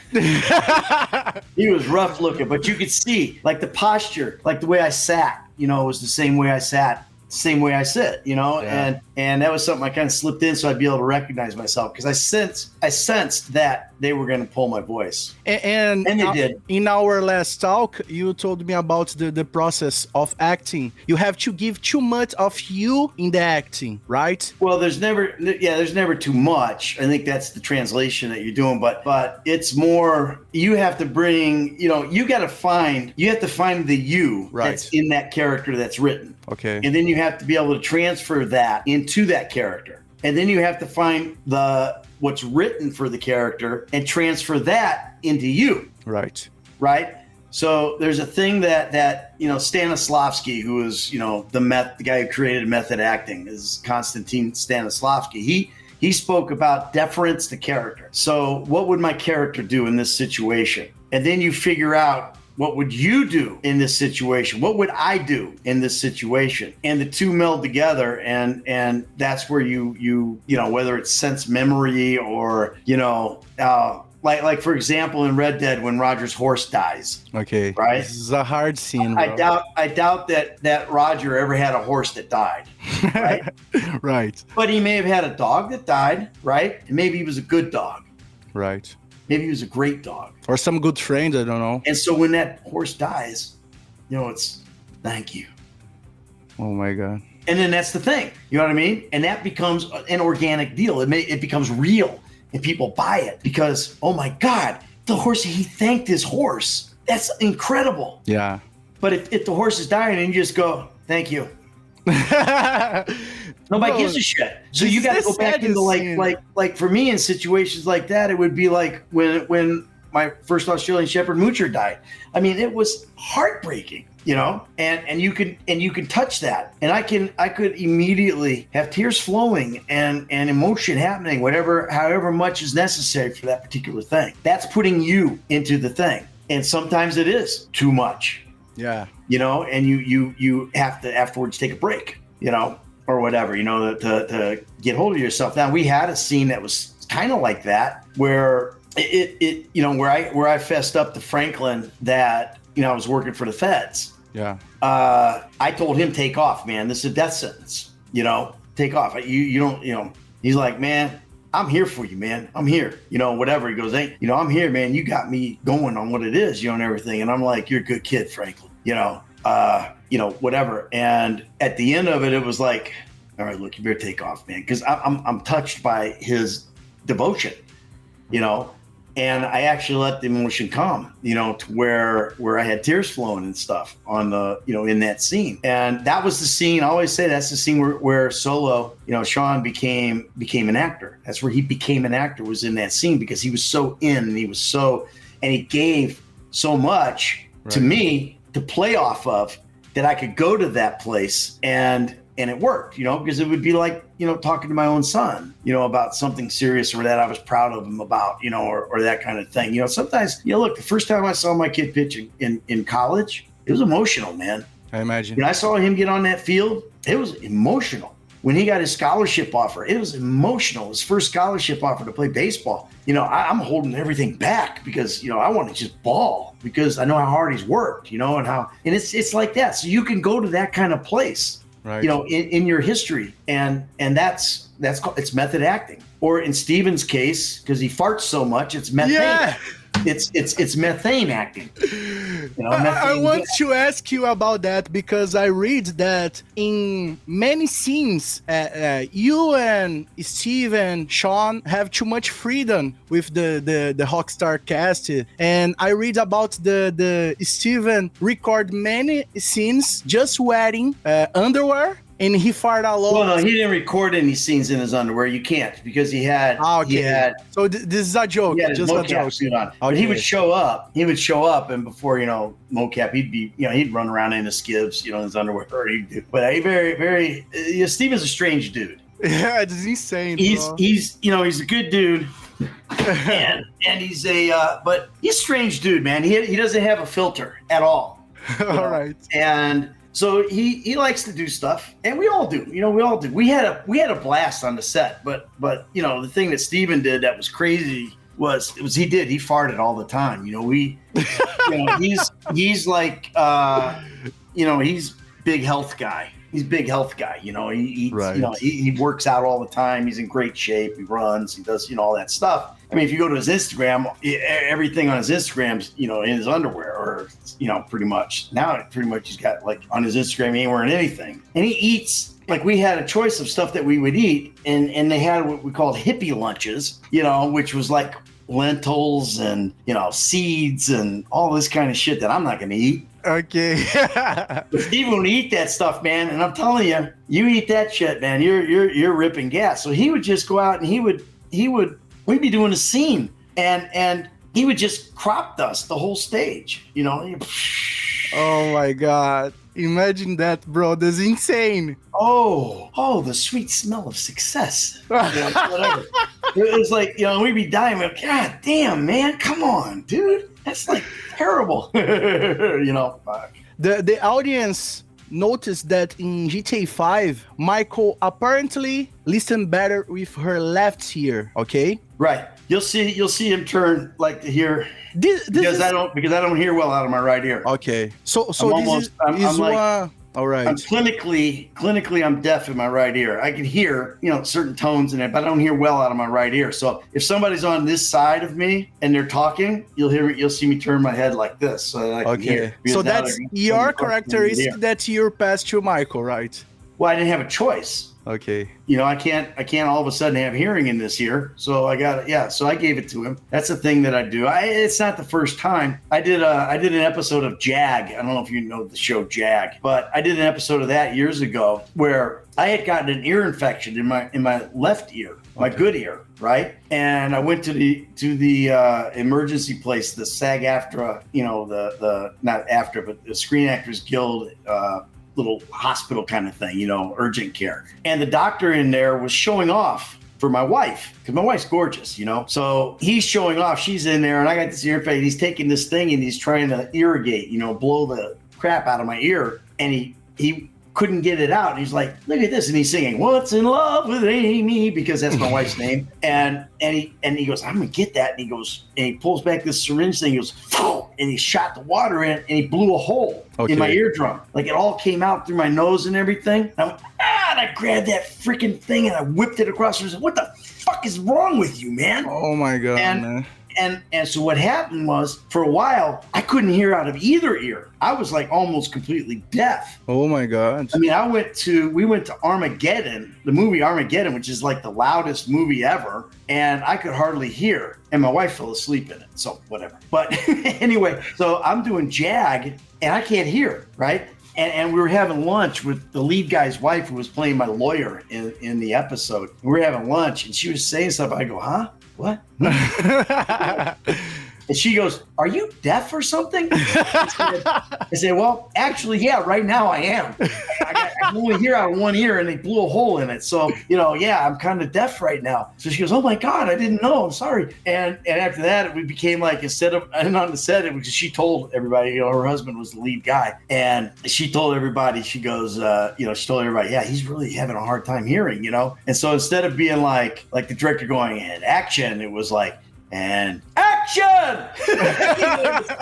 He was rough looking, but you could see like the posture, like the way I sat, was the same way I sat, same way I sit, yeah. And that was something I kind of slipped in so I'd be able to recognize myself, because I sensed that they were going to pull my voice. And they did. In our last talk, you told me about the process of acting. You have to give too much of you in the acting, right? Well, there's never too much. I think that's the translation that you're doing, but it's more, you have to bring, you have to find the you that's in that character that's written. Okay. And then you have to be able to transfer that into that character. And then you have to find what's written for the character and transfer that into you. Right. So there's a thing that Stanislavski, who is the guy who created method acting, is Konstantin Stanislavski. He spoke about deference to character. So what would my character do in this situation? And then you figure out, what would you do in this situation? What would I do in this situation? And the two meld together, and that's where you whether it's sense memory or like for example in Red Dead when Roger's horse dies. Okay. Right. This is a hard scene, bro. I doubt that Roger ever had a horse that died. Right. Right. But he may have had a dog that died, right? And maybe he was a good dog. Right. Maybe he was a great dog. Or some good friend, I don't know. And so when that horse dies, it's thank you. Oh my God. And then that's the thing, you know what I mean? And that becomes an organic deal. It becomes real, and people buy it because, oh my God, he thanked his horse. That's incredible. Yeah. But if the horse is dying and you just go, thank you. Nobody gives a shit. So you got to go back into like for me in situations like that, it would be like when my first Australian Shepherd Moocher died. I mean, it was heartbreaking, and you can touch that, and I could immediately have tears flowing and emotion happening, however much is necessary for that particular thing. That's putting you into the thing, and sometimes it is too much. Yeah. And you have to afterwards take a break, or whatever, to get hold of yourself. Now we had a scene that was kind of like that, where where I fessed up to Franklin that, I was working for the feds. Yeah. I told him, take off, man. This is a death sentence, take off. You don't, he's like, man, I'm here for you, man. I'm here, whatever. He goes, hey, I'm here, man. You got me going on what it is, and everything. And I'm like, you're a good kid, Franklin, whatever. And at the end of it, it was like, all right, look, you better take off, man. Cause I'm touched by his devotion, and I actually let the emotion come, to where I had tears flowing and stuff on the, in that scene. And that was the scene. I always say that's the scene where Solo, Sean became an actor. That's where he became an actor, was in that scene, because he was so in, and he gave so much to me to play off of, that I could go to that place and and it worked, because it would be like, talking to my own son, about something serious or that I was proud of him about, or that kind of thing. Sometimes, look, the first time I saw my kid pitch in college, it was emotional, man. I imagine. When I saw him get on that field, it was emotional. When he got his scholarship offer, it was emotional. His first scholarship offer to play baseball. I'm holding everything back because, I want to just ball because I know how hard he's worked, and it's like that. So you can go to that kind of place, right, in your history. And that's called, it's method acting. Or in Steven's case, because he farts so much, it's methane. Yeah. It's methane acting. I want to ask you about that because I read that in many scenes, you and Steve and Sean have too much freedom with the Rockstar cast, and I read about the Steven record many scenes just wearing underwear. And he fired a lot. Well, no, he didn't record any scenes in his underwear. You can't because he had. So this is a joke. He had his mocap suit on. Okay. But he would show up. And before mocap, he'd be he'd run around in his skivs, in his underwear. Or he'd do. But he very Steve is a strange dude. Yeah, it's insane. He's a good dude. and he's but he's a strange dude, man. He doesn't have a filter at all. All right. And. So he likes to do stuff, and we all do. We all do. We had a blast on the set, but the thing that Steven did that was crazy was he farted all the time. He's like he's big health guy. He's a big health guy. He eats, right. He works out all the time. He's in great shape. He runs. He does all that stuff. I mean, if you go to his Instagram, everything on his Instagram's, in his underwear or, pretty much. Now, pretty much he's got, on his Instagram, he ain't wearing anything. And he eats, we had a choice of stuff that we would eat, and they had what we called hippie lunches, which was like lentils and, seeds and all this kind of shit that I'm not going to eat. Okay. But Steve won't eat that stuff, man. And I'm telling you, you eat that shit, man, you're ripping gas. So he would just go out and we'd be doing a scene and he would just crop dust the whole stage, Oh my God. Imagine that, bro. That's insane. Oh, the sweet smell of success. Whatever. It was like, we'd be dying. Like, God damn, man. Come on, dude. That's like terrible. Fuck. The audience noticed that in GTA 5, Michael apparently listened better with her left ear, okay? Right. You'll see him turn to hear because I don't hear well out of my right ear. Okay. So all right. I'm clinically I'm deaf in my right ear. I can hear, certain tones in it, but I don't hear well out of my right ear. So if somebody's on this side of me and they're talking, you'll see me turn my head like this so that I can hear. So that's your characteristic that you're passed to Michael, right? Well, I didn't have a choice. Okay. I can't all of a sudden have hearing in this ear. So so I gave it to him. That's the thing that I do. It's not the first time. I did an episode of Jag. I don't know if you know the show Jag, but I did an episode of that years ago where I had gotten an ear infection in my left ear, my good ear, right? And I went to the emergency place, the SAG-AFTRA, not AFTRA, but the Screen Actors Guild little hospital kind of thing, urgent care. And the doctor in there was showing off for my wife, because my wife's gorgeous, So he's showing off. She's in there, and I got this ear infection. He's taking this thing, and he's trying to irrigate, blow the crap out of my ear. And he couldn't get it out. And he's like, look at this. And he's singing, "What's in Love with Amy?" because that's my wife's name. And he goes, "I'm going to get that." And he pulls back this syringe thing. He goes, "Phew," and he shot the water in, and he blew a hole in my eardrum. Like it all came out through my nose and everything. And I went, and I grabbed that freaking thing and I whipped it across. And I said, "What the fuck is wrong with you, man?" Oh my God, man. And so what happened was, for a while, I couldn't hear out of either ear. I was like almost completely deaf. Oh my God. I mean, we went to Armageddon, the movie Armageddon, which is like the loudest movie ever. And I could hardly hear. And my wife fell asleep in it. So whatever. But anyway, so I'm doing Jag and I can't hear, right? And we were having lunch with the lead guy's wife who was playing my lawyer in the episode. We were having lunch and she was saying stuff. I go, "Huh? What?" And she goes, "Are you deaf or something?" I said, "Well, actually, yeah, right now I am. I can only hear out of one ear and they blew a hole in it. So, yeah, I'm kind of deaf right now." So she goes, "Oh my God, I didn't know. I'm sorry." And after that, we became like, instead of, and on the set, it was, she told everybody, her husband was the lead guy. And she told everybody, she goes, she told everybody, "Yeah, he's really having a hard time hearing, And so instead of being like the director going, "And action," it was like, "And action!"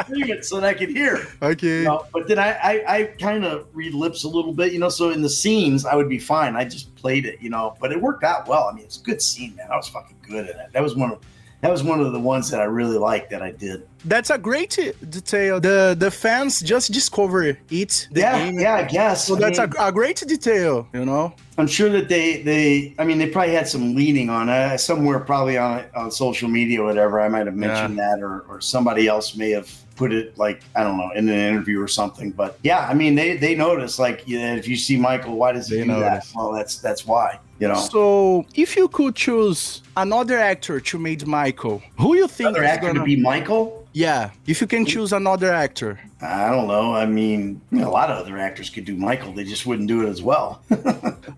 Scream it so that I could hear. Okay. But then I kind of read lips a little bit, so in the scenes I would be fine. I just played it, but it worked out well. I mean, it's a good scene, man. I was fucking good at it. That was one of the ones that I really liked that I did. That's a great detail. The fans just discover it. The game. Yeah, I guess. So that's a great detail, I'm sure that they probably had some leaning on it somewhere, probably on social media or whatever. I might have mentioned that, or somebody else may have put it, like, I don't know, in an interview or something. But yeah, I mean, they notice, like, if you see Michael, why does he do that? Well, that's why. So if you could choose another actor to make Michael, who you think another actor to be Michael? Yeah, if you can choose another actor. I don't know. I mean, a lot of other actors could do Michael. They just wouldn't do it as well.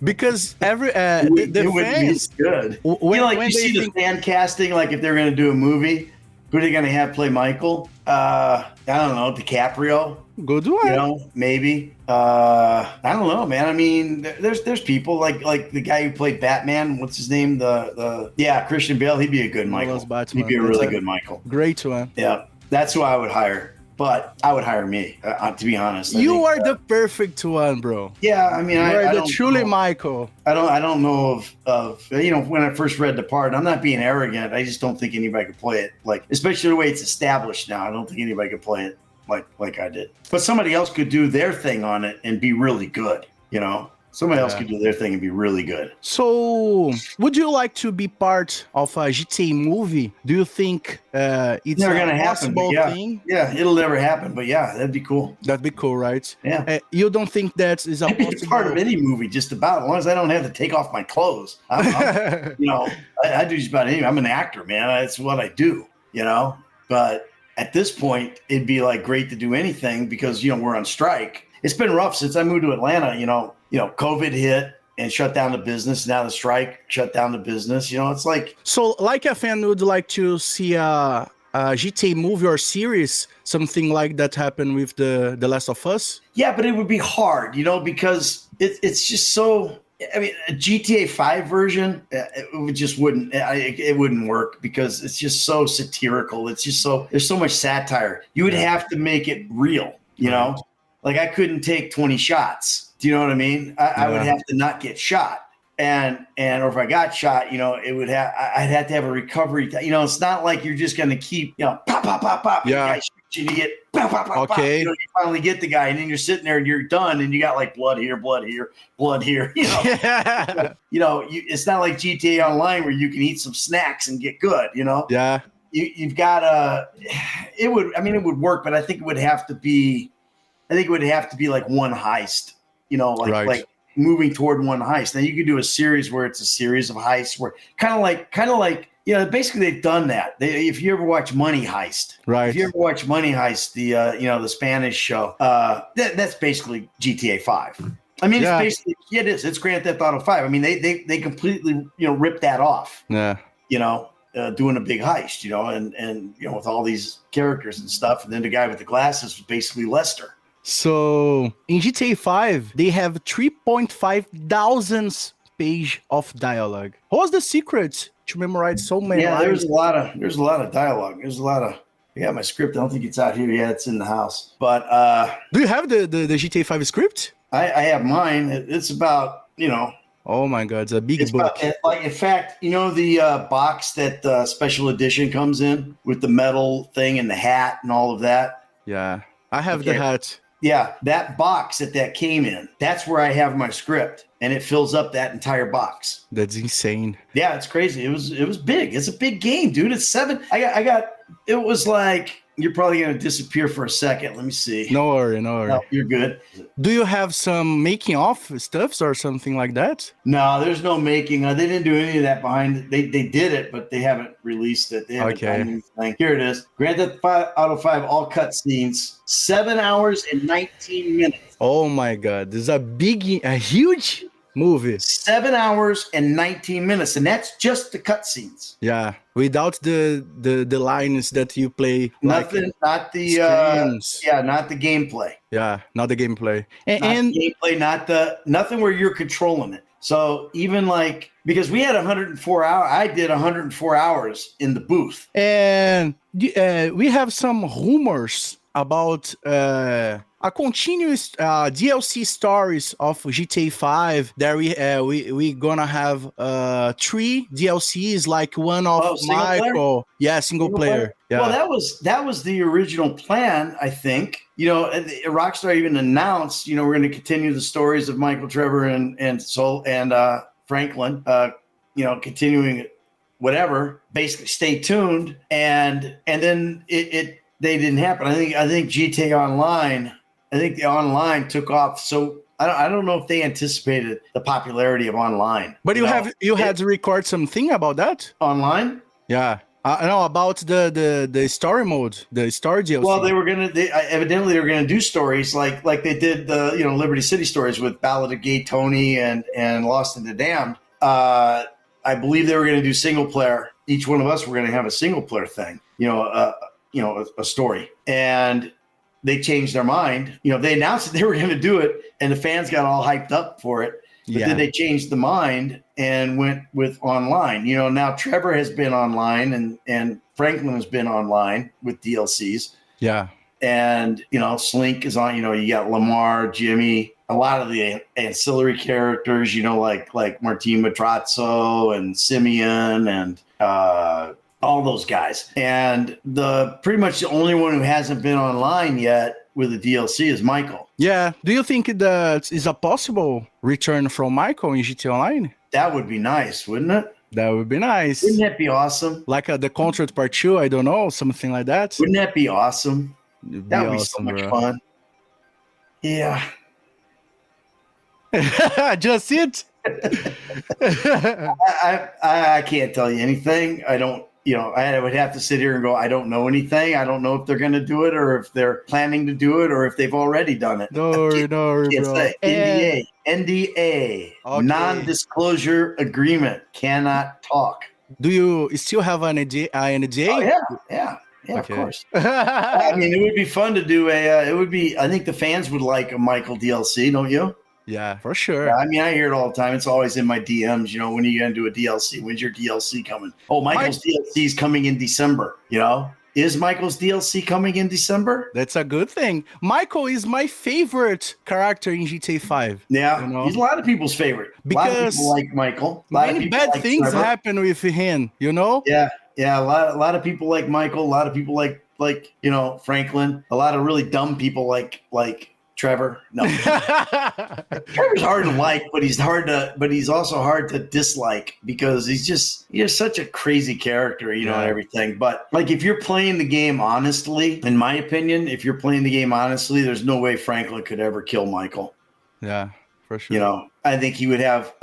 Because the fans, good. When you see the fan casting, like if they're going to do a movie, who are they going to have play Michael? I don't know, DiCaprio. Good one. Maybe. I don't know, man. I mean, there's people like the guy who played Batman. What's his name? Christian Bale. He'd be a good Michael. He'd be a really good Michael. Great one. Yeah, that's who I would hire. But I would hire me, to be honest. You are the perfect one, bro. Yeah, I mean, you are the truly Michael. I don't know of when I first read the part. I'm not being arrogant. I just don't think anybody could play it, like, especially the way it's established now. I don't think anybody could play it like I did. But somebody else could do their thing on it and be really good. Somebody else could do their thing and be really good. So, would you like to be part of a GTA movie? Do you think it's never gonna happen? Thing? Yeah, it'll never happen. But yeah, that'd be cool. That'd be cool, right? Yeah. You don't think that is a I'd be part of any movie, just about, as long as I don't have to take off my clothes. I do just about anything. I'm an actor, man. That's what I do. But at this point, it'd be like great to do anything because we're on strike. It's been rough since I moved to Atlanta. COVID hit and shut down the business. Now the strike shut down the business. It's like, so like a fan would like to see a GTA movie or series, something like that happen with the Last of Us. Yeah, but it would be hard, because it's just so. I mean, a GTA 5 version, it just wouldn't. It wouldn't work because it's just so satirical. It's just there's so much satire. You would have to make it real. Like I couldn't take 20 shots. Do you know what I mean? I would have to not get shot, or if I got shot, I'd have to have a recovery. It's not like you're just going to keep, pop, pop, pop, pop. Yeah. You get pop, pop, pop, okay. Pop. You finally get the guy, and then you're sitting there and you're done, and you got like blood here, blood here, blood here. It's not like GTA Online where you can eat some snacks and get good. Yeah. You've got it would work, but I think it would have to be. Like one heist. Like moving toward one heist. Now you could do a series where it's a series of heists where kind of like basically they've done that. If you ever watch Money Heist, right? If you ever watch Money Heist, the Spanish show, that's basically GTA 5. I mean, it's basically it is. It's Grand Theft Auto 5. I mean, they completely ripped that off. Yeah. Doing a big heist, and with all these characters and stuff, and then the guy with the glasses was basically Lester. So in GTA 5, they have 3.5 thousand page of dialogue. What was the secret to memorize so many lines? There's a lot of dialogue. There's a lot of. I got my script. I don't think it's out here yet. It's in the house. But do you have the GTA 5 script? I have mine. It's about Oh my God, it's a big book. In fact, the box that special edition comes in with the metal thing and the hat and all of that. Yeah, I have the hat. Yeah, that box that came in, that's where I have my script, and it fills up that entire box. That's insane. Yeah, it's crazy. It was big. It's a big game, dude. It's 7. I got. It was like you're probably going to disappear for a second. Let me see. No worry, no worry. No, you're good. Do you have some making of stuffs or something like that? No, there's no making. They didn't do any of that behind. They did it, but they haven't released it. They haven't done anything. Here it is. Grand Theft Auto 5, all cutscenes. 7 hours and 19 minutes. Oh my God, this is a huge movie. 7 hours and 19 minutes, and that's just the cutscenes. Yeah, without the lines that you play. Nothing, like, not the not the gameplay. Yeah, not the gameplay. And the gameplay, nothing where you're controlling it. So even like, because we had 104 hours, I did 104 hours in the booth. And we have some rumors about a continuous DLC stories of GTA 5. That we gonna have 3 DLCs, like one of Michael. Yeah, single player. Yeah. Well, that was the original plan, I think. You know, Rockstar even announced, you know, we're going to continue the stories of Michael, Trevor, and Franklin. You know, continuing whatever. Basically, stay tuned. And then they didn't happen. I think GTA Online. I think the online took off. So I don't know if they anticipated the popularity of online. But you had to record something about that online. Yeah. I know about the story mode, the story DLC. Well, evidently they were gonna do stories like they did the Liberty City stories with Ballad of Gay Tony and Lost and the Damned. I believe they were gonna do single player. Each one of us were gonna have a single player thing. A story. And they changed their mind. You know, they announced that they were going to do it, and the fans got all hyped up for it. But then they changed the mind and went with online. You know, now Trevor has been online, and Franklin has been online with DLCs. Yeah. And, Slink is on. You know, you got Lamar, Jimmy, a lot of the ancillary characters, like Martin Matrazzo and Simeon and all those guys. And pretty much the only one who hasn't been online yet with the DLC is Michael. Yeah. Do you think that is a possible return from Michael in GTA Online? That would be nice, wouldn't it? That would be nice. Wouldn't that be awesome? Like the Contract Part 2, I don't know, something like that. Wouldn't that be awesome? That would be so much fun. Yeah. Just it? I can't tell you anything. I don't. I would have to sit here and go, I don't know anything. I don't know if they're going to do it or if they're planning to do it or if they've already done it. No, bro. NDA, okay. Non-disclosure agreement. Cannot talk. Do you still have an NDA? Oh, yeah, okay. Of course. I mean, it would be fun to do I think the fans would like a Michael DLC, don't you? Yeah, for sure. Yeah, I mean, I hear it all the time. It's always in my DMs. When are you going to do a DLC? When's your DLC coming? Oh, Michael's DLC is coming in December. Is Michael's DLC coming in December? That's a good thing. Michael is my favorite character in GTA 5. Yeah, he's a lot of people's favorite. Because a lot of people like Michael. Many bad things happen with him, Yeah, a lot of people like Michael. A lot of people like Franklin. A lot of really dumb people like Trevor. No. Trevor's hard to like, but he's also hard to dislike because he's such a crazy character, and everything. But like, if you're playing the game honestly, in my opinion, there's no way Franklin could ever kill Michael. Yeah, for sure. I don't think he would have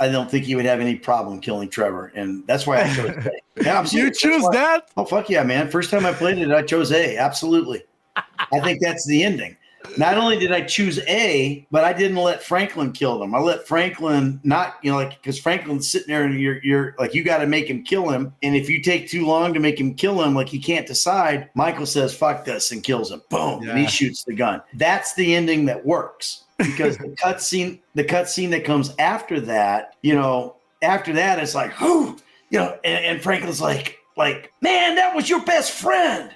any problem killing Trevor. And that's why I chose A. Yeah, you choose that? Oh, fuck yeah, man. First time I played it, I chose A. Absolutely. I think that's the ending. Not only did I choose A, but I didn't let Franklin kill them. I let Franklin because Franklin's sitting there and you're like, you got to make him kill him. And if you take too long to make him kill him, like he can't decide, Michael says, fuck this, and kills him. Boom. Yeah. And he shoots the gun. That's the ending that works because the cutscene that comes after that, it's like, whoo, and Franklin's like, man, that was your best friend.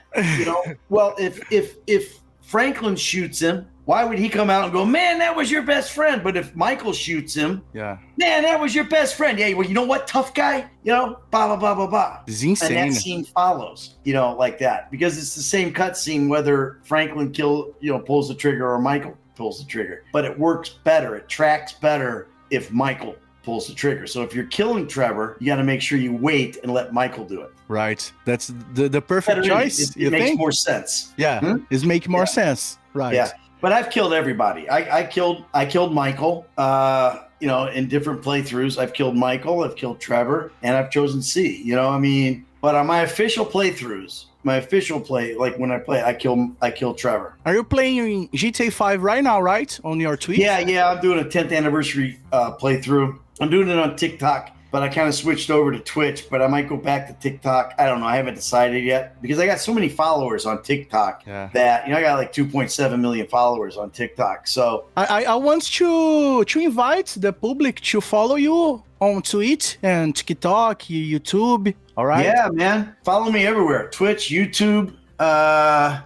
Well, if Franklin shoots him, why would he come out and go, man, that was your best friend? But if Michael shoots him, yeah, man, that was your best friend. Yeah, well, you know what, tough guy? Blah, blah, blah, blah, blah. It's insane. And that scene follows, like that. Because it's the same cutscene whether Franklin pulls the trigger or Michael pulls the trigger. But it works better. It tracks better if Michael pulls the trigger. So if you're killing Trevor, you got to make sure you wait and let Michael do it. Right. That's the perfect choice. It makes more sense. Yeah, it's make more sense. Right. Yeah. But I've killed everybody. I killed Michael. You know, in different playthroughs, I've killed Michael, I've killed Trevor, and I've chosen C. You know, I mean, but on my official playthroughs, like when I play, I kill Trevor. Are you playing GTA 5 right now, right? On your Twitch? Yeah, I'm doing a 10th anniversary playthrough. I'm doing it on TikTok, but I kind of switched over to Twitch, but I might go back to TikTok. I don't know. I haven't decided yet because I got so many followers on TikTok that, you know, I got like 2.7 million followers on TikTok. So I want to invite the public to follow you on Twitch and TikTok, YouTube. All right. Yeah, man. Follow me everywhere. Twitch, YouTube,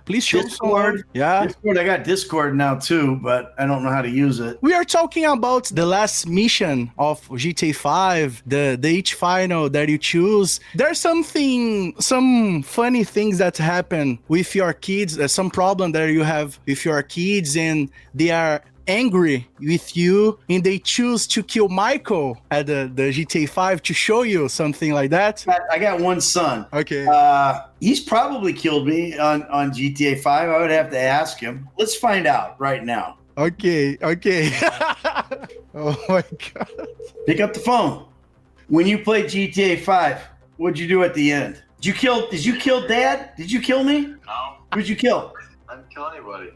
please show Discord. Discord. I got Discord now too, but I don't know how to use it. We are talking about the last mission of GTA 5, the each final that you choose. There's some funny things that happen with your kids. There's some problem that you have with your kids, and they are angry with you and they choose to kill Michael at the GTA 5 to show you something like that. I got one son. Okay. He's probably killed me on GTA 5. I would have to ask him. Let's find out right now. Okay. Oh my God. Pick up the phone. When you played GTA 5, what'd you do at the end? Did you kill Dad? Did you kill me? No. Who'd you kill? I didn't kill anybody.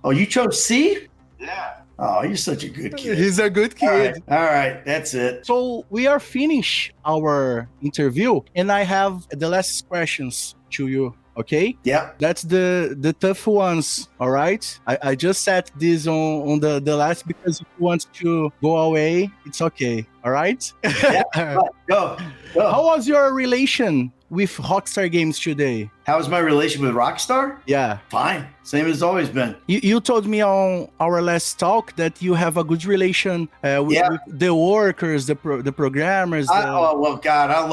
Oh, you chose C? Yeah. Oh, you're such a good kid. He's a good kid. All right. That's it. So we are finished our interview, and I have the last questions to you. Okay? Yeah. That's the tough ones. All right. I just set this on the last because if you want to go away, it's okay. All right. Yeah. Go. How was your relation with Rockstar Games today? How was my relation with Rockstar? Yeah. Fine. Same as always been. You told me on our last talk that you have a good relation with the workers, the programmers. Oh, well, God, I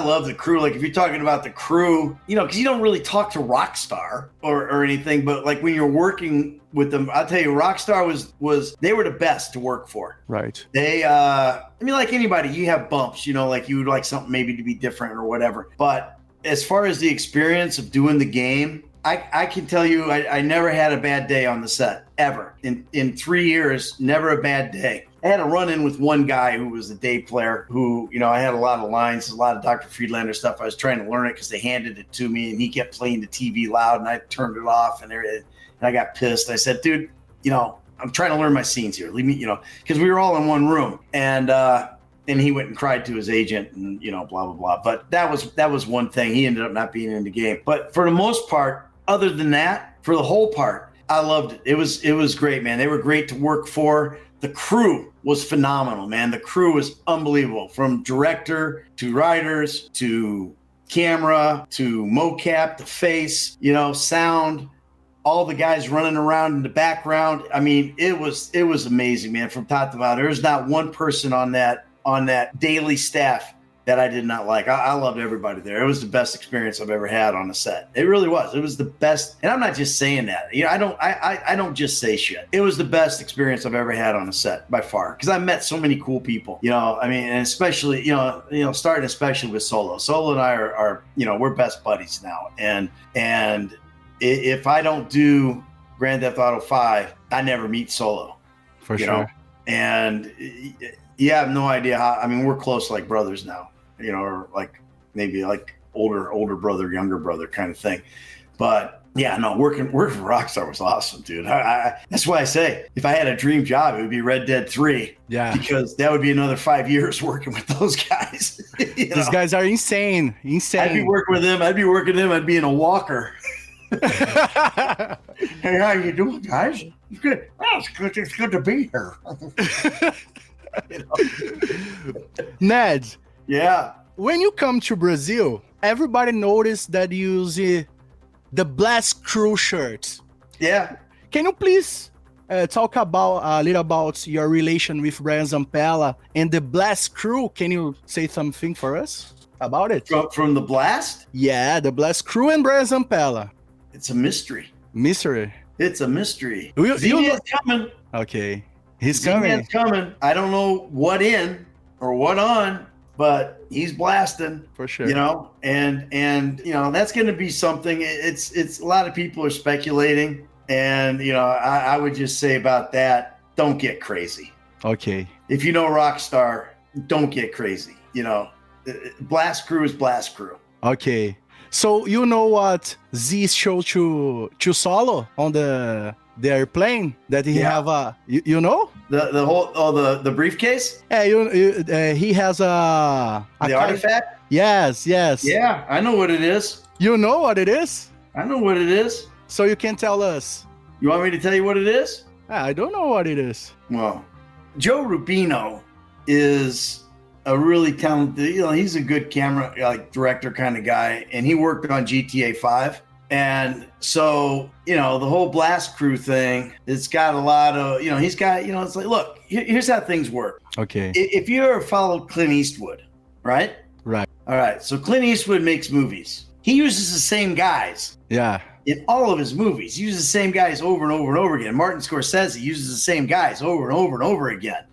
love the crew. Like, if you're talking about the crew, you know, because you don't really talk to Rockstar or anything, but like when you're working with them, I'll tell you, Rockstar was they were the best to work for. Right. They, I mean, like anybody, you have bumps, you know, like you would like something maybe to be different or whatever. But as far as the experience of doing the game, I can tell you, I never had a bad day on the set, ever. In 3 years, never a bad day. I had a run-in with one guy who was a day player who, you know, I had a lot of lines, a lot of Dr. Friedlander stuff. I was trying to learn it because they handed it to me, and he kept playing the TV loud, and I turned it off, and I got pissed. I said, dude, you know, I'm trying to learn my scenes here. Leave me, you know, because we were all in one room. And he went and cried to his agent and, you know, blah, blah, blah. But that was one thing. He ended up not being in the game. But for the most part, other than that, for the whole part, I loved it. It was great, man. They were great to work for. The crew was phenomenal, man. The crew was unbelievable, from director to writers to camera to mocap to face, you know, sound, all the guys running around in the background. I mean, it was amazing, man, from top to bottom. There's not one person on that daily staff that I did not like. I loved everybody there. It was the best experience I've ever had on a set. It really was. It was the best. And I'm not just saying that. You know, I don't just say shit. It was the best experience I've ever had on a set by far. Because I met so many cool people. You know, I mean, and especially, you know, starting especially with Solo. Solo and I are you know, we're best buddies now. And if I don't do Grand Theft Auto 5, I never meet Solo. For sure. Know? And you have no idea how. I mean, we're close like brothers now. You know, or like maybe like older brother, younger brother kind of thing. But yeah, no, working for Rockstar was awesome, dude. That's why I say if I had a dream job, it would be Red Dead 3. Yeah, because that would be another 5 years working with those guys. These guys are insane. I'd be working with them. I'd be in a walker. Hey, how you doing, guys? It's good. Oh, it's good to be here. You know? Ned. Yeah. When you come to Brazil, everybody noticed that you use the Blast Crew shirt. Yeah. Can you please talk about a little about your relation with Brian Zampella and the Blast Crew? Can you say something for us about it? From the Blast? Yeah, the Blast Crew and Brian Zampella. It's a mystery. Mystery. It's a mystery. Z-Man's coming. Okay. He's coming. Z-Man's coming. I don't know what in, or what on, but he's blasting For sure. you know, and you know, that's going to be something. It's a lot of people are speculating, and you know, I would just say about that, don't get crazy. Okay. If you know Rockstar, don't get crazy. You know, Blast Crew is Blast Crew. Okay. So you know what Z showed to Solo on the airplane that he Yeah. have a you know? The whole the briefcase, Yeah, he has a the artifact. Yes. Yeah, I know what it is. You know what it is? I know what it is. So you can tell us. You want me to tell you what it is? I don't know what it is. Well, Joe Rubino is a really talented, you know, he's a good camera director kind of guy, and he worked on GTA 5. And so, you know, the whole Blast Crew thing, it's got a lot of, you know, he's got, you know, it's like, look, here's how things work. Okay. If you ever followed Clint Eastwood, right? Right. All right. So Clint Eastwood makes movies. He uses the same guys Yeah. in all of his movies. He uses the same guys over and over and over again. Martin Scorsese uses the same guys over and over and over again.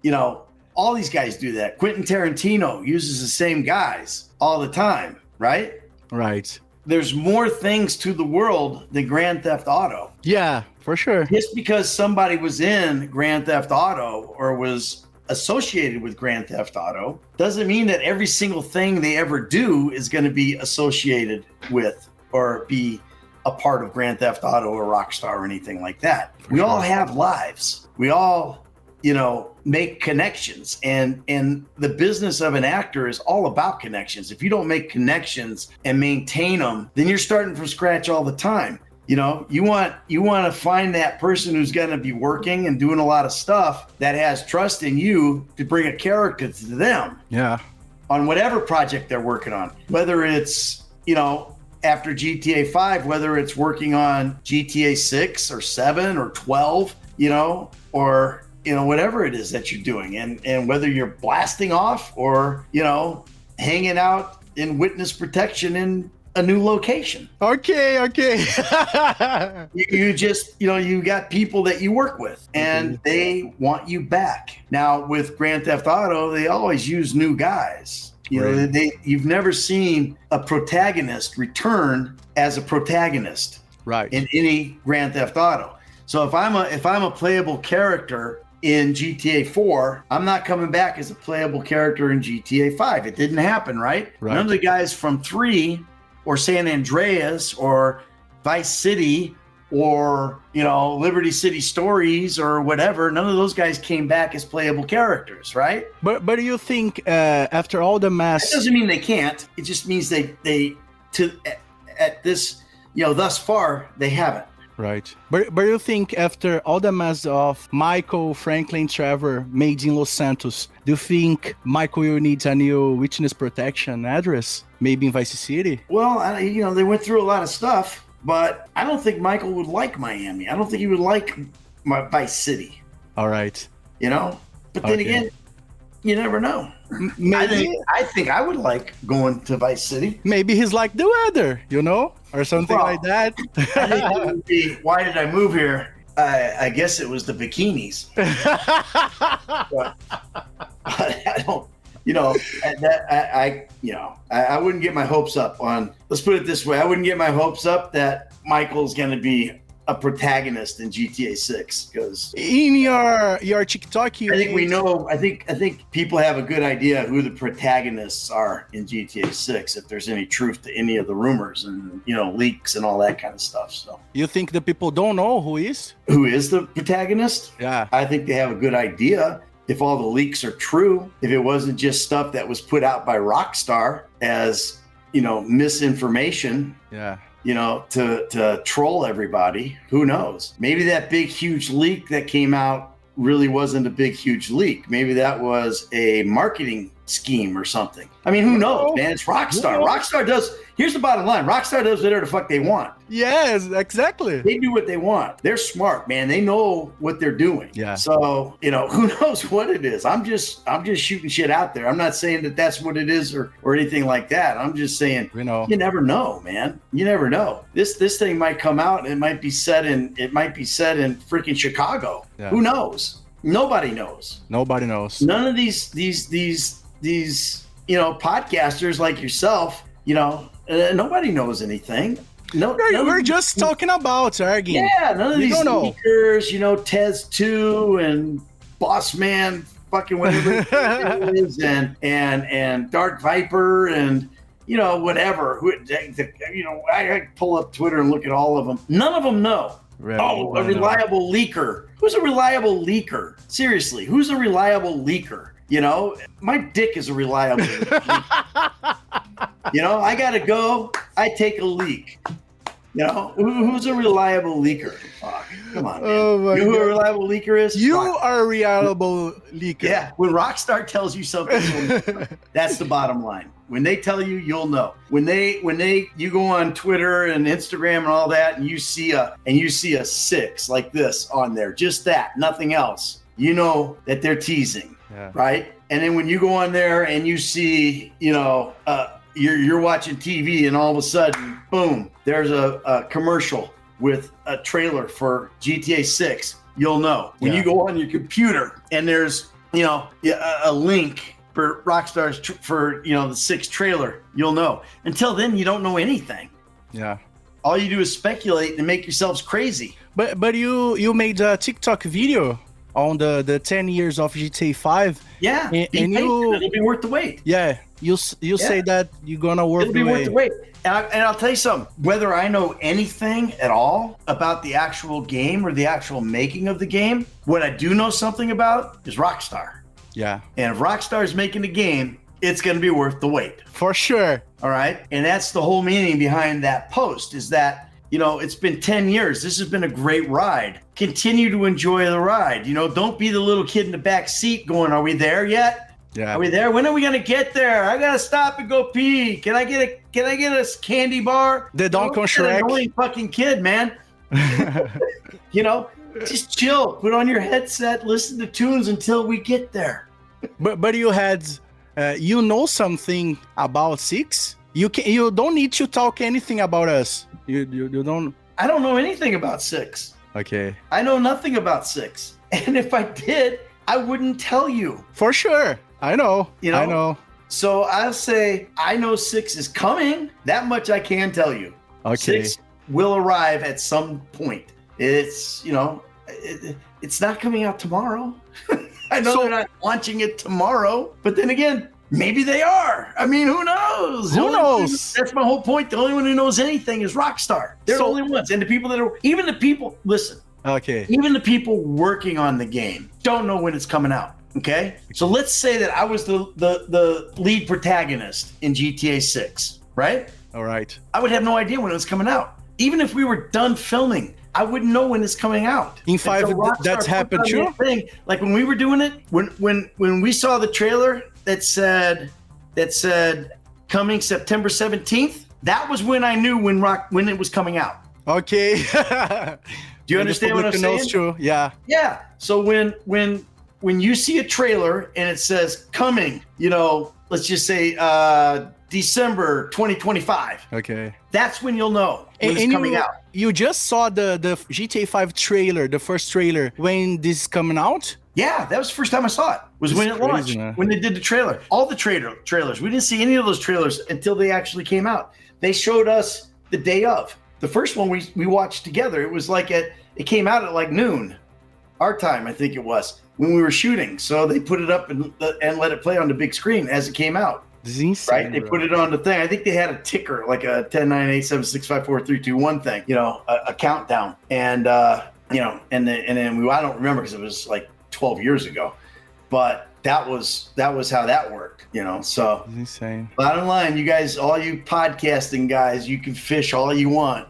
You know, all these guys do that. Quentin Tarantino uses the same guys all the time, right? Right. There's more things to the world than Grand Theft Auto. Yeah, for sure. Just because somebody was in Grand Theft Auto or was associated with Grand Theft Auto doesn't mean that every single thing they ever do is going to be associated with or be a part of Grand Theft Auto or Rockstar or anything like that. We all have lives. We all, you know, make connections, and the business of an actor is all about connections. If you don't make connections and maintain them, then you're starting from scratch all the time. You know, you want to find that person who's going to be working and doing a lot of stuff that has trust in you to bring a character to them Yeah. on whatever project they're working on, whether it's, you know, after GTA 5, whether it's working on GTA 6 or 7 or 12, you know, or, you know, whatever it is that you're doing, and whether you're blasting off or, you know, hanging out in witness protection in a new location. Okay. You just, you know, you got people that you work with and they want you back. Now with Grand Theft Auto, they always use new guys. You know, you've never seen a protagonist return as a protagonist Right. in any Grand Theft Auto. So if I'm a playable character in GTA 4, I'm not coming back as a playable character in GTA 5. It didn't happen, right? None of the guys from 3 or San Andreas or Vice City or, you know, Liberty City Stories or whatever, none of those guys came back as playable characters, right? But you think after all the That mess, doesn't mean they can't. It just means they at this, you know, thus far they haven't. right? But you think after all the mess of Michael, Franklin, Trevor made in Los Santos, do you think Michael will need a new witness protection address, maybe in Vice City? Well, you know, they went through a lot of stuff, but I don't think Michael would like Miami. I don't think he would like Vice City, All right. you know? But then again, you never know. Maybe I think I would like going to Vice City. maybe he's like the weather, you know, or something Well, like that. I think it would be, why did I move here? I guess it was the bikinis. But I don't, you know, I wouldn't get my hopes up on, let's put it this way. I wouldn't get my hopes up that Michael's going to be a protagonist in GTA 6 because In your TikTok, you I think we know. I think people have a good idea who the protagonists are in GTA 6. If there's any truth to any of the rumors and, you know, leaks and all that kind of stuff. So, You think the people don't know who is? who is the protagonist? Yeah. I think they have a good idea. If all the leaks are true, if it wasn't just stuff that was put out by Rockstar as, you know, misinformation, Yeah. you know, to troll everybody, who knows? Maybe that big, huge leak that came out really wasn't a big, huge leak. Maybe that was a marketing scheme or something. I mean, who knows, man? It's Rockstar. Rockstar does, here's the bottom line. Rockstar does whatever the fuck they want. Yes, exactly. They do what they want. They're smart, man. They know what they're doing. Yeah. So, you know, who knows what it is? I'm just shooting shit out there. I'm not saying that that's what it is or anything like that. I'm just saying, We know. you never know, man. You never know. This thing might come out and it might be set in freaking Chicago. Yeah. Who knows? Nobody knows. Nobody knows. None of these podcasters like yourself, nobody knows anything. No, we're just talking about Argin. Yeah, none of these leakers, Tez 2 and Boss Man, fucking whatever it is, and Dark Viper and whatever. I pull up Twitter and look at all of them. None of them know. Right, a reliable leaker. Who's a reliable leaker? Seriously, who's a reliable leaker? My dick is a reliable leaker. I gotta go. I take a leak. Who's a reliable leaker? Fuck, come on, man. Oh you know who a reliable leaker is? You are a reliable leaker. Yeah, when Rockstar tells you something, that's the bottom line. When they tell you, you'll know. When you go on Twitter and Instagram and all that, and you see a 6 like this on there, just that, nothing else. You know that they're teasing, right? And then when you go on there and you see, you're watching TV and all of a sudden, boom, there's a commercial with a trailer for GTA 6. You'll know. When you go on your computer and there's, a link for Rockstar's for the 6 trailer, you'll know. Until then, you don't know anything. Yeah. All you do is speculate and make yourselves crazy. But you made a TikTok video on the 10 years of GTA 5. Yeah, and it'll be worth the wait. Yeah, you say that you're gonna worth the wait. And I'll tell you something, whether I know anything at all about the actual game or the actual making of the game, what I do know something about is Rockstar. Yeah. And if Rockstar is making a game, it's going to be worth the wait. For sure. All right. And that's the whole meaning behind that post is that, it's been 10 years. This has been a great ride. Continue to enjoy the ride. Don't be the little kid in the back seat going, are we there yet? Yeah. Are we there? When are we going to get there? I got to stop and go pee. Can I get a candy bar? The Donkey Shrek. Annoying fucking kid, man. Just chill. Put on your headset, listen to tunes until we get there. But you had, something about 6? You don't need to talk anything about us. You don't. I don't know anything about 6. Okay. I know nothing about 6. And if I did, I wouldn't tell you. For sure. I know. I know. So I'll say I know 6 is coming. That much I can tell you. Okay. 6 will arrive at some point. It's, it's not coming out tomorrow. I know they're not launching it tomorrow, but then again, maybe they are. I mean, who knows? Who knows? That's my whole point. The only one who knows anything is Rockstar. They're the only ones. And the people listen. Okay. Even the people working on the game don't know when it's coming out. Okay. So let's say that I was the lead protagonist in GTA 6, right? All right. I would have no idea when it was coming out. Even if we were done filming, I wouldn't know when it's coming out. In 5, that's happened too? Like when we were doing it, when we saw the trailer that said coming September 17th, that was when I knew when it was coming out. Okay. Do you understand what I'm saying? True. Yeah. Yeah. So when you see a trailer and it says coming, let's just say December 2025. Okay. That's when you'll know when it's coming out. You just saw the GTA 5 trailer, the first trailer, when this is coming out? Yeah, that was the first time I saw it. Was when it launched, when they did the trailer. All the trailers. We didn't see any of those trailers until they actually came out. They showed us the day of. The first one we watched together. It was like it came out at like noon, our time, I think it was, when we were shooting. So they put it up and let it play on the big screen as it came out. This is insane, right? They put it on the thing. I think they had a ticker, like a 10, 9, 8, 7, 6, 5, 4, 3, 2, 1 thing, a countdown. And, and then I don't remember because it was like 12 years ago, but that was how that worked, so. It's insane. Bottom line, you guys, all you podcasting guys, you can fish all you want.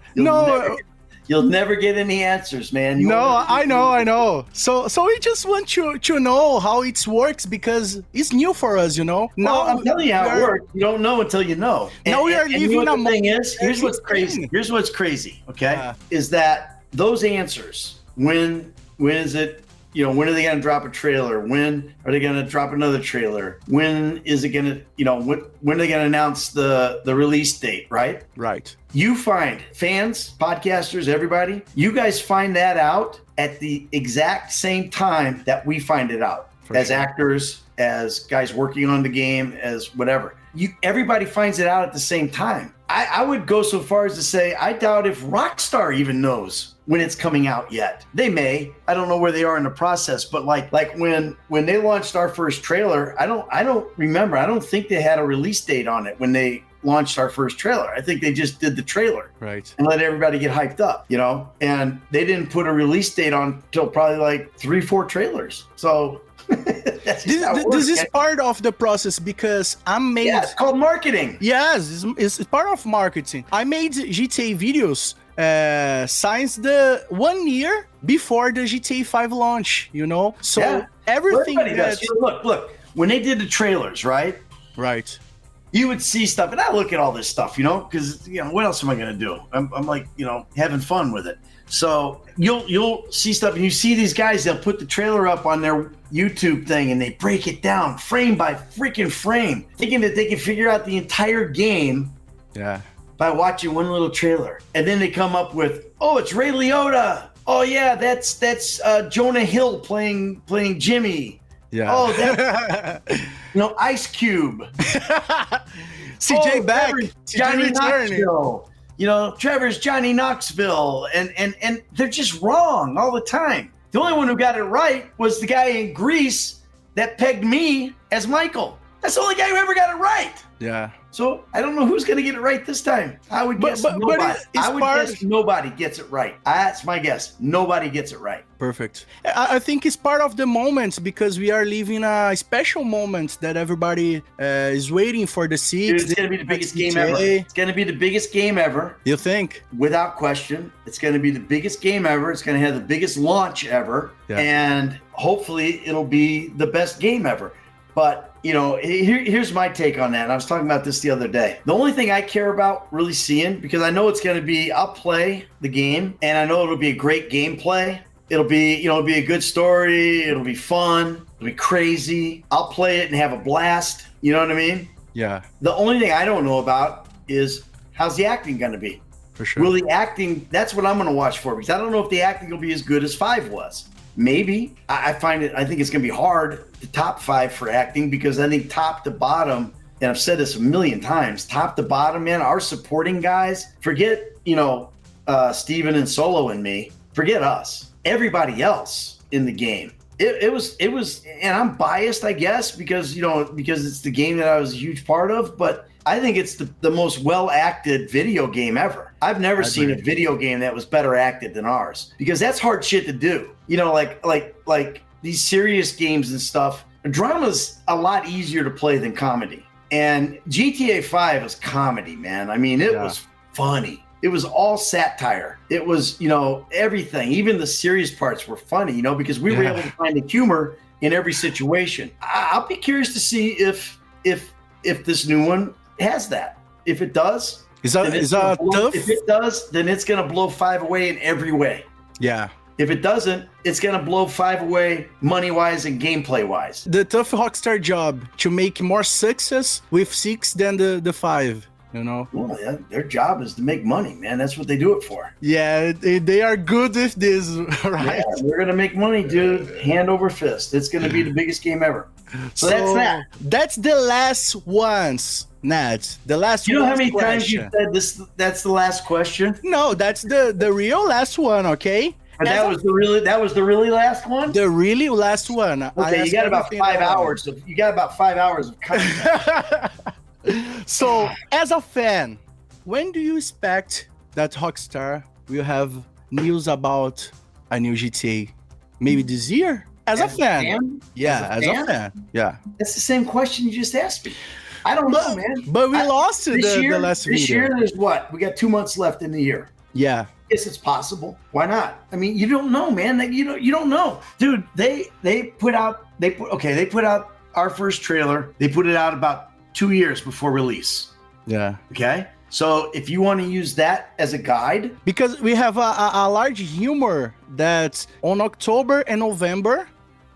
You'll never get any answers, man. I know. So we just want to know how it works because it's new for us, Now I'm telling you how it works. You don't know until you know. Now we are living the thing is, here's what's crazy. Here's what's crazy, okay? Is that those answers, when is it, when are they going to drop a trailer? When are they going to drop another trailer? When is it going to, when are they going to announce the release date, right? Right. You find fans, podcasters, everybody, you guys find that out at the exact same time that we find it out. As actors, as guys working on the game, as whatever. Everybody finds it out at the same time. I would go so far as to say I doubt if Rockstar even knows when it's coming out yet. They may. I don't know where they are in the process, but like when they launched our first trailer, I don't remember. I don't think they had a release date on it when they launched our first trailer. I think they just did the trailer, right, and let everybody get hyped up, you know. And they didn't put a release date on until probably like 3-4 trailers. So this is part of the process because it's called marketing. Yes, it's part of marketing. I made GTA videos since the 1 year before the GTA 5 launch, you know. So everything does. You know, look, when they did the trailers, right, you would see stuff, and I look at all this stuff, you know, because, you know, what else am I going to do? I'm like, you know, having fun with it. So you'll see stuff, and you see these guys, they'll put the trailer up on their YouTube thing, and they break it down frame by freaking frame, thinking that they can figure out the entire game by watching one little trailer. And then they come up with, oh, it's Ray Liotta. Oh, yeah, that's Jonah Hill playing Jimmy. Yeah. Oh, that's, you know, Ice Cube. CJ back. Johnny Knoxville. You know, Trevor's Johnny Knoxville. And they're just wrong all the time. The only one who got it right was the guy in Greece that pegged me as Michael. That's the only guy who ever got it right. Yeah. So I don't know who's going to get it right this time. I would guess nobody. I would guess nobody gets it right. That's my guess. Nobody gets it right. Perfect. I think it's part of the moment because we are living a special moment that everybody is waiting for the 6. It's going to be the biggest game ever. It's going to be the biggest game ever. You think? Without question. It's going to be the biggest game ever. It's going to have the biggest launch ever. Yeah. And hopefully it'll be the best game ever. But, you know, here's my take on that. And I was talking about this the other day. The only thing I care about really seeing, because I know it's going to be, I'll play the game, and I know it'll be a great gameplay. It'll be, you know, it'll be a good story. It'll be fun. It'll be crazy. I'll play it and have a blast. You know what I mean? Yeah. The only thing I don't know about is how's the acting going to be? For sure. Will the acting, that's what I'm going to watch for, because I don't know if the acting will be as good as 5 was. Maybe. I think it's going to be hard to top 5 for acting, because I think top to bottom, and I've said this a million times, top to bottom, man, our supporting guys, forget, you know, Steven and Solo and me, forget us. Everybody else in the game. It was, and I'm biased, I guess, because it's the game that I was a huge part of, but I think it's the most well-acted video game ever. I've never seen a video game that was better acted than ours, because that's hard shit to do. You know, like these serious games and stuff, drama's a lot easier to play than comedy. And GTA 5 is comedy, man. I mean, it was funny. It was all satire. It was, you know, everything. Even the serious parts were funny, you know, because we were able to find the humor in every situation. I'll be curious to see if this new one has that. If it does, is that tough? If it does, then it's gonna blow 5 away in every way. Yeah. If it doesn't, it's gonna blow 5 away money-wise and gameplay-wise. The tough Rockstar job to make more success with 6 than the 5. You know? Well, yeah, their job is to make money, man. That's what they do it for. Yeah, they are good with this, right? Yeah, we're gonna make money, dude. Hand over fist. It's gonna be the biggest game ever. So that's that. That's the last ones, Nat. The last. You know how many times you said this? That's the last question. No, that's the real last one. Okay. But that was the really last one. The really last one. Okay, you got about 5 hours. You got about 5 hours of content. So, as a fan, when do you expect that Rockstar will have news about a new GTA? Maybe this year? As a fan? Yeah, as a fan. Yeah. That's the same question you just asked me. I don't know, man. But we lost the last video. This year, there's what? We got 2 months left in the year. Yeah. Yes, it's possible. Why not? I mean, you don't know, man. You don't know, dude. They put out our first trailer. They put it out about 2 years before release. Yeah. Okay. So if you want to use that as a guide, because we have a large humor that on October and November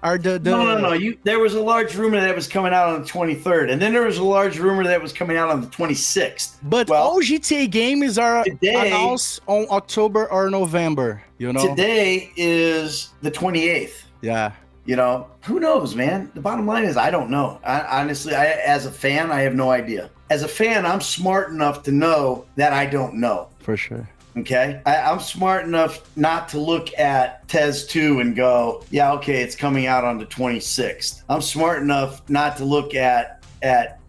are the No. There was a large rumor that was coming out on the 23rd, and then there was a large rumor that was coming out on the 26th. But all GTA games are announced on October or November, you know? Today is the 28th. Yeah. You know, who knows, man? The bottom line is I don't know. Honestly, as a fan, I have no idea. As a fan, I'm smart enough to know that I don't know. For sure. Okay? I'm smart enough not to look at TES 2 and go, yeah, okay, it's coming out on the 26th. I'm smart enough not to look at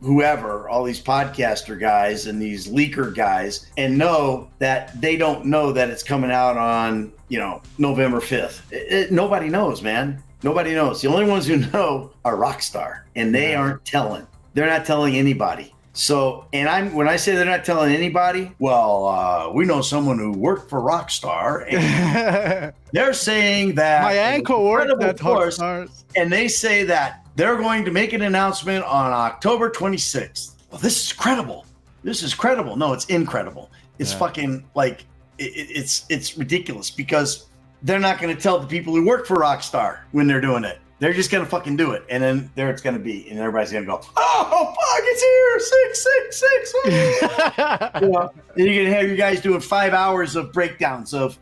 whoever, all these podcaster guys and these leaker guys, and know that they don't know that it's coming out on, you know, November 5th. Nobody knows, man. Nobody knows. The only ones who know are Rockstar, and they aren't telling. They're not telling anybody. So, and when I say they're not telling anybody, well, we know someone who worked for Rockstar, and they're saying that my uncle worked at Rockstar, and they say that they're going to make an announcement on October 26th. Well, this is credible. This is credible. No, it's incredible. It's fucking like it's ridiculous because they're not going to tell the people who work for Rockstar when they're doing it. They're just going to fucking do it. And then there it's going to be. And everybody's going to go, oh, fuck, it's here. 666. You know, then you're going to have you guys doing 5 hours of breakdowns of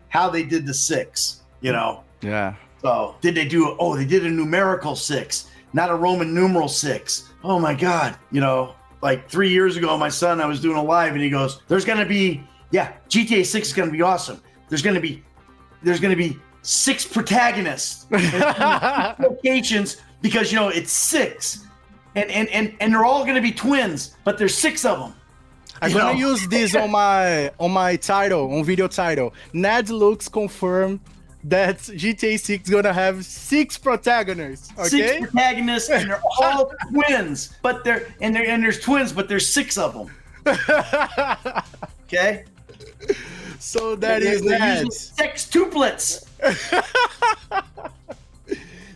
how they did the 6, you know? Yeah. So they did a numerical 6, not a Roman numeral 6. Oh, my God. You know, like 3 years ago, my son, I was doing a live, and he goes, there's going to be, GTA 6 is going to be awesome. There's going to be 6 protagonists locations because, you know, it's 6 and they're all going to be twins, but there's 6 of them. I'm gonna use this on my title, on video title. Ned Lux confirmed that GTA 6 gonna have 6 protagonists. Okay? 6 protagonists, and they're all twins, but there's twins, but there's 6 of them. Okay. So that is Ned. 6 tuplets.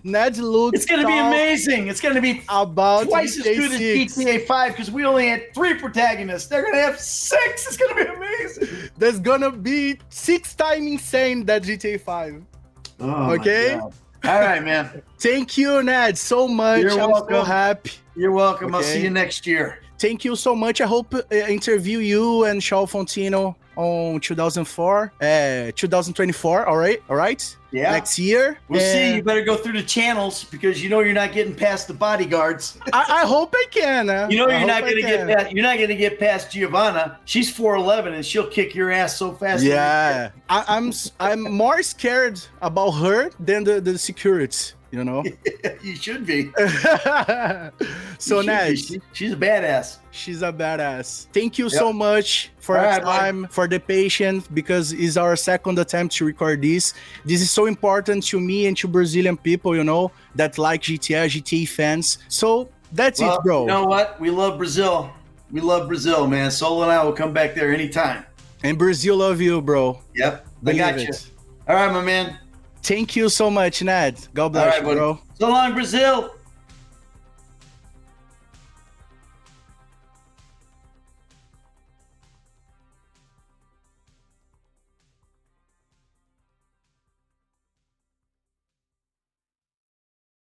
Ned Lux. It's gonna be amazing. It's gonna be about twice as good as GTA 5 because we only had 3 protagonists. They're gonna have 6. It's gonna be amazing. There's gonna be 6 times insane that GTA 5. Oh, okay. All right, man. Thank you, Ned, so much. You're welcome. I'm so happy. You're welcome. Okay. I'll see you next year. Thank you so much. I hope interview you and Shaw Fontino on 2024. All right. Yeah. Next year. We'll see. You better go through the channels because you know you're not getting past the bodyguards. I hope I can. You know you're not going to get past. You're not going to get past Giovanna. She's 4'11" and she'll kick your ass so fast. Yeah. I'm more scared about her than the security. You know. You should be. So Ned, she's a badass. She's a badass. Thank you so much for your time, for the patience, because it's our second attempt to record this. This is so important to me and to Brazilian people, you know, that like GTA fans. So that's it, bro. You know what? We love Brazil. We love Brazil, man. Solo and I will come back there anytime. And Brazil love you, bro. Yep. I got you. All right, my man. Thank you so much, Ned. God bless you, bro. So long, Brazil.